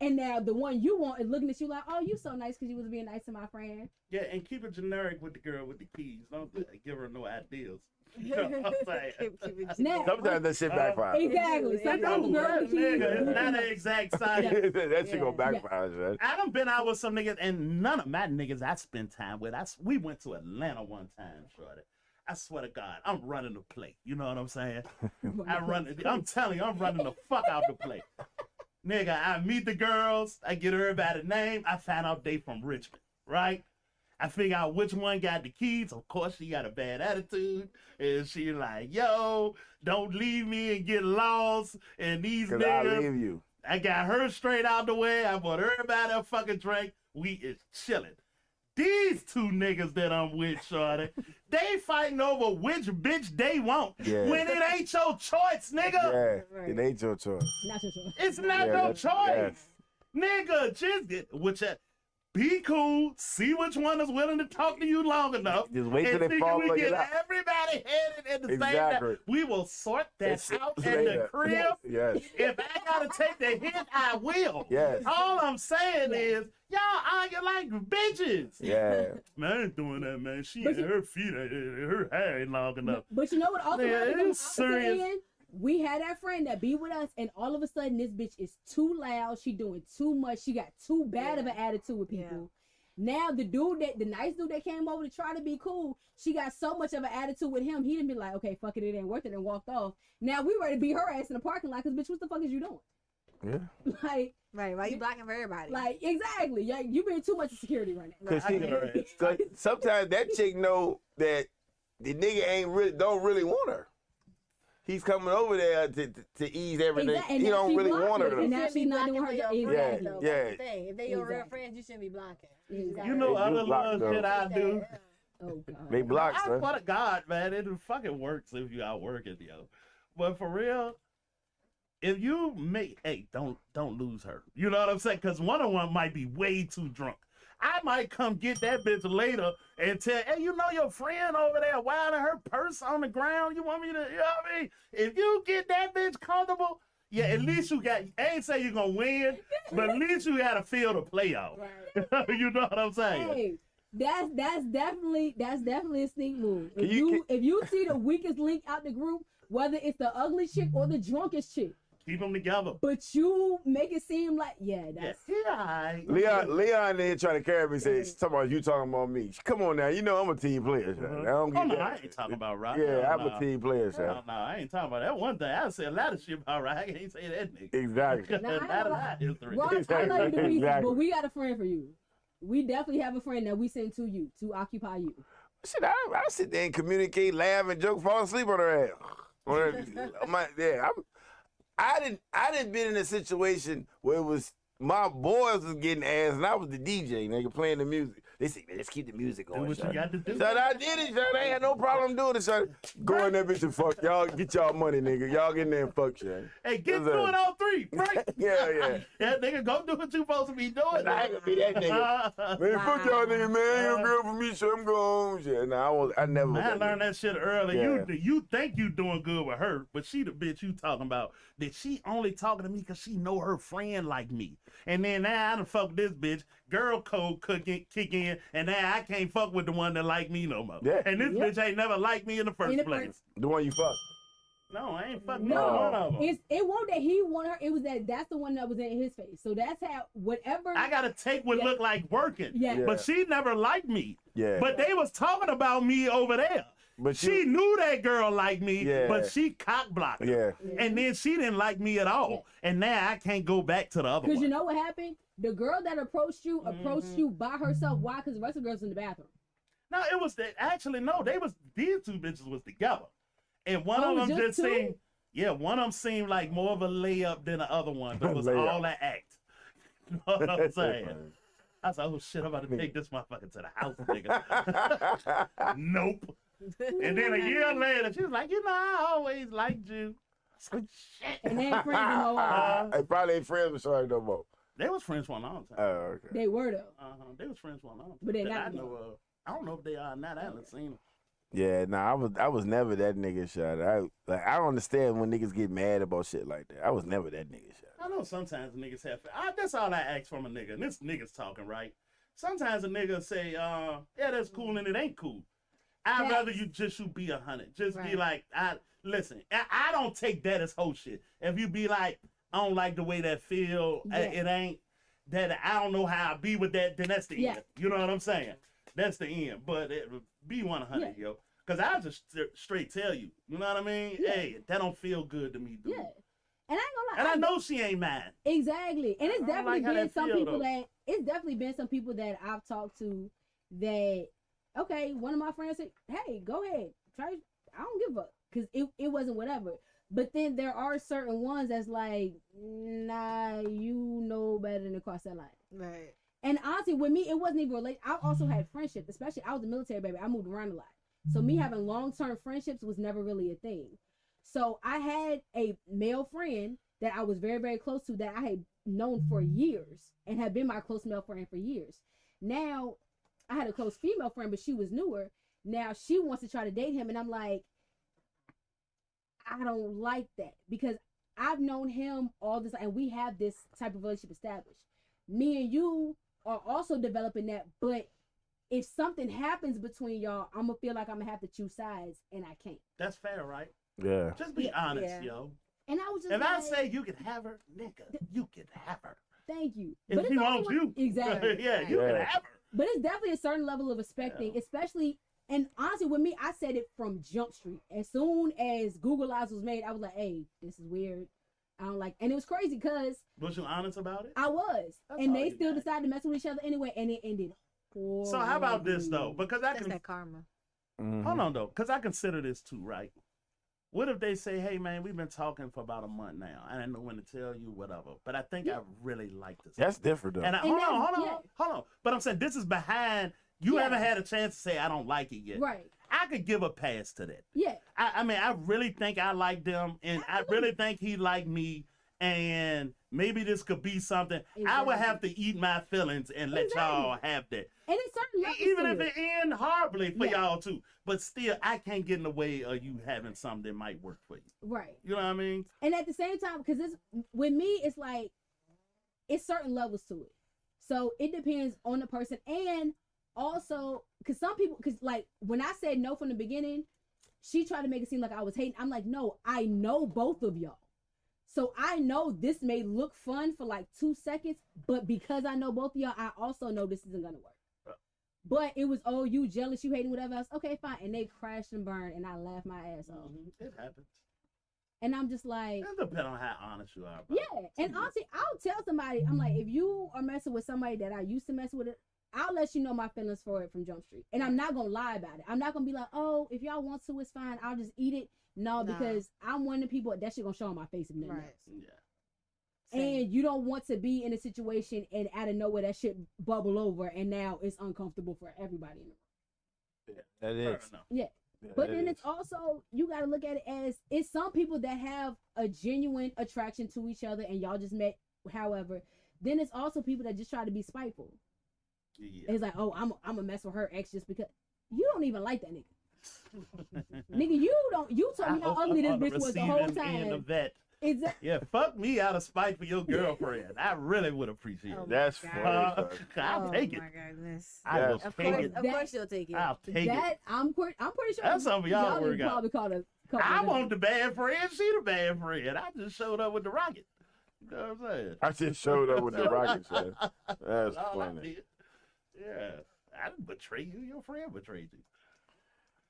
And now the one you want is looking at you like, oh, you so nice because you was being nice to my friend. Yeah, and keep it generic with the girl with the keys. Don't give her no ideas. You know what I'm saying? Now, Sometimes that shit backfires. exactly. Sometimes the girl with the keys- Nigga, it's not an exact science. That shit gonna backfire, man. I done been out with some niggas, and none of my niggas I spend time with. We went to Atlanta one time, shorty. I swear to God, I'm running the play. You know what I'm saying? I'm telling you, I'm running the fuck out the play. Nigga, I meet the girls, I get everybody name, I find out they from Richmond, right? I figure out which one got the keys. Of course, she got a bad attitude. And she like, yo, don't leave me and get lost. And these Cause I niggas, leave you. I got her straight out the way. I bought everybody a fucking drink. We is chilling. These two niggas that I'm with, shorty, they fighting over which bitch they want. Yeah. When it ain't your choice, nigga. Yeah, it ain't your choice. Not your choice. It's not Yeah, your that's- choice. yes. Nigga, just be cool. See which one is willing to talk to you long enough. Just wait till and they nigga, fall we on get your lap. everybody headed at the Exactly. same time. We will sort that It's- out in later. the crib. Yes. If I gotta take the hit, I will. Yes. All I'm saying is, y'all argue like bitches. Yeah. Man, I ain't doing that, man. She But her feet, her hair ain't long enough. But you know what also Yeah, happens on the it's opposite serious. end? We had that friend that be with us, and all of a sudden this bitch is too loud. She doing too much. She got too bad of an attitude with people. Now the nice dude that came over to try to be cool, she got so much of an attitude with him. He didn't be like, okay, fuck it, it ain't worth it, and walked off. Now we ready to beat her ass in the parking lot because bitch, what the fuck is you doing? Yeah. Like, Right, why you blocking for everybody? like exactly. Like, you being too much of security right now. Cause, I get her ass. cause sometimes that chick know that the nigga don't really want her. He's coming over there to ease everything. Exactly, and He now don't she really blocked want her. it, though. and now shouldn't she's be not doing blocking her for your job. friends, Exactly. though. Yeah. That's the thing. If they your real Exactly. friends, you shouldn't be blocking. Exactly. You know They do other block, little though. shit I do. Oh god. They block, I son. swear to God, man, it fucking works if you out working, yo. But for real, if you don't lose her. You know what I'm saying? Because one of them might be way too drunk. I might come get that bitch later and tell, hey, you know your friend over there wilding her purse on the ground? You want me to, you know what I mean? If you get that bitch comfortable, yeah, at least you got, I ain't say you're going to win, but at least you got to feel the playoff. Right. You know what I'm saying? Hey, that's definitely a sneak move. Can If you- you see the weakest link out the group, whether it's the ugly chick or the drunkest chick, Keep them together. but you make it seem like that's Yeah. Leon there trying to carry me says, talking about you talking about me. Come on now, you know I'm a team player, son. I don't Oh, get no, that. I ain't talking about Rock. Yeah, I'm no. a team player, son. No, I ain't talking about that. One thing, I say a lot of shit about Rock. I can't say that nigga. Exactly. Nah, I Not ain't a gonna lot history. Ross, I know you the reason, Exactly. but we got a friend for you. We definitely have a friend that we send to you to occupy you. Shit, I sit there and communicate, laugh, and joke, fall asleep on her ass. I didn't been in a situation where it was my boys was getting ass and I was the DJ, nigga, playing the music. They say, man, let's keep the music Do going. what you son. got to do. Son, I did it, son. I ain't had no problem doing it, son. Go in there, bitch, and fuck. Y'all get y'all money, nigga. Y'all get in there and fuck, son. Hey, get That's through it on three, Frank. Yeah. Yeah, nigga, go do what you supposed to be doing. I ain't gonna be that nigga. Man, fuck y'all nigga, man. Ain't no girl for me, so I'm going home. Shit. Nah, I never was I that learned nigga. that shit early. Yeah. You think you doing good with her, but she the bitch you talking about. That she only talking to me because she know her friend like me. And then now I done fuck this bitch. Girl code kick in, and now I can't fuck with the one that like me no more. Yeah. And this bitch ain't never liked me in the first In the place. The one you fuck. No, I ain't fucking No, one of them. it wasn't that he wanted her. It was that's the one that was in his face. So that's how whatever. I gotta take what Yeah. look like working. Yeah. But she never liked me. Yeah. But they was talking about me over there. But She knew that girl liked me, Yeah. but she cock blocked her. Yeah. And then she didn't like me at all. And now I can't go back to the other Because one. you know what happened? The girl that approached you by herself. Why? Because the rest of the girls in the bathroom. No, it was actually no. These two bitches was together, and one Oh, of them just just two? seemed. Yeah, one of them seemed like more of a layup than the other one. But it was Layup. all that act. You know what I'm saying? I said, oh shit, I'm about to take this motherfucker to the house, nigga. Nope. And then a year later, she was like, you know, I always liked you. I Some shit. And they ain't friends no more. They probably ain't friends with Shorty no more. They was friends for a long time. Oh, okay. They were though. They was friends for a long time. But they That not I no know of. I don't know if they are not. I haven't seen them. Yeah, nah, I was never that nigga shot. I don't understand when niggas get mad about shit like that. I was never that nigga shot. I know sometimes niggas have. That's all I ask from a nigga. And this nigga's talking, right? Sometimes a nigga say, yeah, that's cool, and it ain't cool. I'd rather you be 100. Just be like, listen, I don't take that as whole shit. If you be like, I don't like the way that feel, it ain't that I don't know how I be with that, then that's the end. You know what I'm saying? That's the end. But be 100, yo. Because I'll just straight tell you. You know what I mean? Yeah. Hey, that don't feel good to me, dude. Yeah. And I ain't gonna lie. And I know she ain't mad. Exactly. And it's definitely been some people though. It's definitely been some people that I've talked to that, okay, one of my friends said, hey, go ahead. Try. I don't give a fuck. Because it wasn't whatever. But then there are certain ones that's like, nah, you know better than to cross that line. Right. And honestly, with me, it wasn't even related. I also had friendships, especially I was a military baby. I moved around a lot. So me having long-term friendships was never really a thing. So I had a male friend that I was very, very close to that I had known for years and had been my close male friend for years. Now, I had a close female friend, but she was newer. Now she wants to try to date him. And I'm like, I don't like that because I've known him all this, and we have this type of relationship established. Me and you are also developing that, but if something happens between y'all, I'm gonna feel like I'm gonna have to choose sides, and I can't. That's fair, right? Yeah. Just be honest, yo. And I was just if like, I say you can have her, nigga, you can have her. Thank you. If he wants you. Exactly. Yeah, you can have her. But it's definitely a certain level of respecting, especially, and honestly, with me, I said it from Jump Street. As soon as Google Eyes was made, I was like, hey, this is weird. I don't like, and it was crazy because. Was you honest about it? I was. And they still decided to mess with each other anyway, and it ended horribly. So how about this, though? Because That's that karma. Mm-hmm. Hold on, though, because I consider this too, right? What if they say, hey, man, we've been talking for about a month now. I didn't know when to tell you, whatever. But I think I really like this. That's different, though. And hold on. But I'm saying this is behind. You haven't had a chance to say, I don't like it yet. Right. I could give a pass to that. Yeah. I mean, I really think I like them, and I really think he liked me, and maybe this could be something. Exactly. I would have to eat my feelings and let y'all have that. And it's certain levels Even to if it end horribly for y'all too. But still, I can't get in the way of you having something that might work for you. Right. You know what I mean? And at the same time, because it's with me, it's like it's certain levels to it. So it depends on the person, and also because some people, because like when I said no from the beginning, she tried to make it seem like I was hating. I'm like, no, I know both of y'all. So I know this may look fun for like 2 seconds, but because I know both of y'all, I also know this isn't gonna work. But it was, oh, you jealous, you hating, whatever else. Okay, fine. And they crashed and burned, and I laughed my ass off. It happens. And I'm just like, It depends on how honest you are. yeah. And honestly, I'll tell somebody, I'm like, if you are messing with somebody that I used to mess with, I'll let you know my feelings for it from Jump Street. And I'm not gonna lie about it. I'm not gonna be like, oh, if y'all want to, it's fine. I'll just eat it. No, because I'm one of the people that shit gonna show on my face if nothing else. Yeah. And you don't want to be in a situation and out of nowhere that shit bubble over and now it's uncomfortable for everybody in the room. That is. Yeah. But then it's also, you got to look at it as it's some people that have a genuine attraction to each other and y'all just met, however. Then it's also people that just try to be spiteful. Yeah. It's like, oh, I'm going to mess with her ex just because. You don't even like that nigga. Nigga, you told me how ugly this bitch was the whole time. Exactly. Yeah, fuck me out of spite for your girlfriend. I really would appreciate it. That's funny. I'll take it. Oh my goodness. I will take it. Of course you'll take it. I'll take it. I'm pretty sure that's something y'all work out. I want the bad friend. She the bad friend. I just showed up with the rocket. You know what I'm saying? I just showed up with the rocket, son. That's funny. Yeah. I didn't betray you. Your friend betrayed you.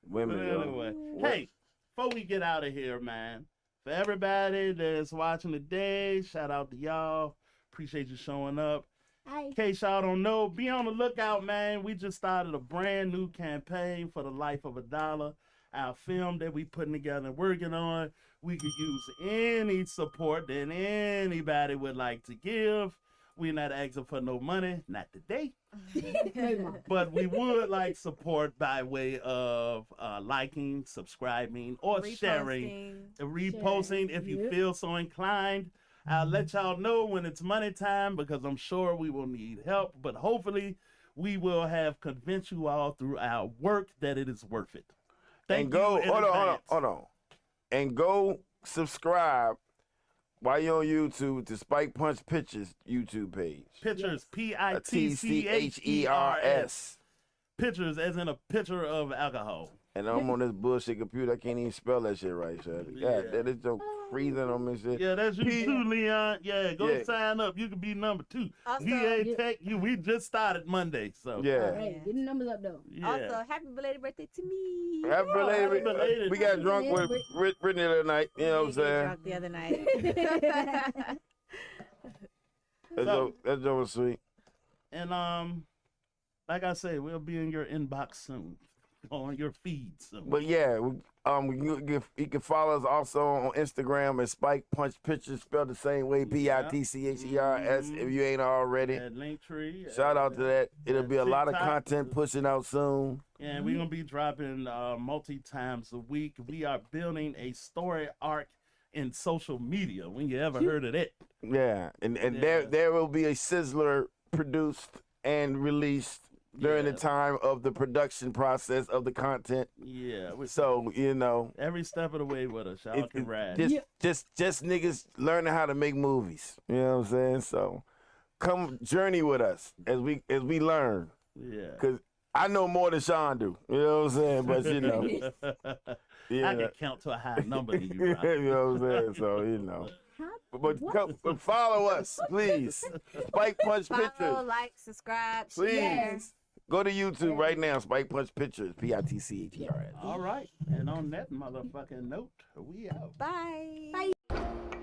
Women, but anyway, hey, before we get out of here, man, for everybody that's watching today, shout out to y'all. Appreciate you showing up. Hi. In case y'all don't know, be on the lookout, man. We just started a brand new campaign for the Life of a Dollar. Our film that we putting together and working on. We could use any support that anybody would like to give. We're not asking for no money, not today. Hey, Ma. But we would like support by way of liking, subscribing, or sharing, reposting if you Yep. feel so inclined. I'll let y'all know when it's money time because I'm sure we will need help. But hopefully, we will have convinced you all through our work that it is worth it. Thank And go, you in hold advance. on. And go subscribe while you're on YouTube to Spike Punch Pictures YouTube page. Pictures, TCHERS. P-I-T-C-H-E-R-S. Pictures as in a picture of alcohol. And I'm on this bullshit computer. I can't even spell that shit right, Shady. Yeah. God, that is so freezing on me shit. Yeah, that's you P- too, Leon. Yeah, go Yeah. sign up. You can be number 2. Also, VA Tech, we just started Monday, so. Yeah. Hey, get the numbers up though. Yeah. Also, happy belated birthday to me. Happy belated. belated. We got drunk with Brittany the other night. You know what I'm Did get saying? drunk the other night. That's over sweet. And like I say, we'll be in your inbox soon, on your feed soon. But yeah, you can follow us also on Instagram at Spike Punch Pictures, spelled the same way, P-I-T-C-H-E-R-S, if you ain't already. At Linktree. Shout out to that. It'll at be a lot of TikTok. content pushing out soon. And we're gonna be dropping multi-times a week. We are building a story arc in social media. When you ever heard of it? Yeah, and Yeah. there will be a sizzler produced and released during the Yeah. time of the production process of the content. Yeah. So Every step of the way with us, y'all can ride. just niggas learning how to make movies. You know what I'm saying? So come journey with us as we learn. Yeah. Cause I know more than Sean do. You know what I'm saying? But I can count to a high number than you, Rob. you know what I'm saying? So but follow us, please. Spike Punch Follow, Pictures. like, subscribe, Please. share. Go to YouTube right now, Spike Punch Pictures, P-I-T-C-H-E-R-S. All right. And on that motherfucking note, we out. Bye. Bye.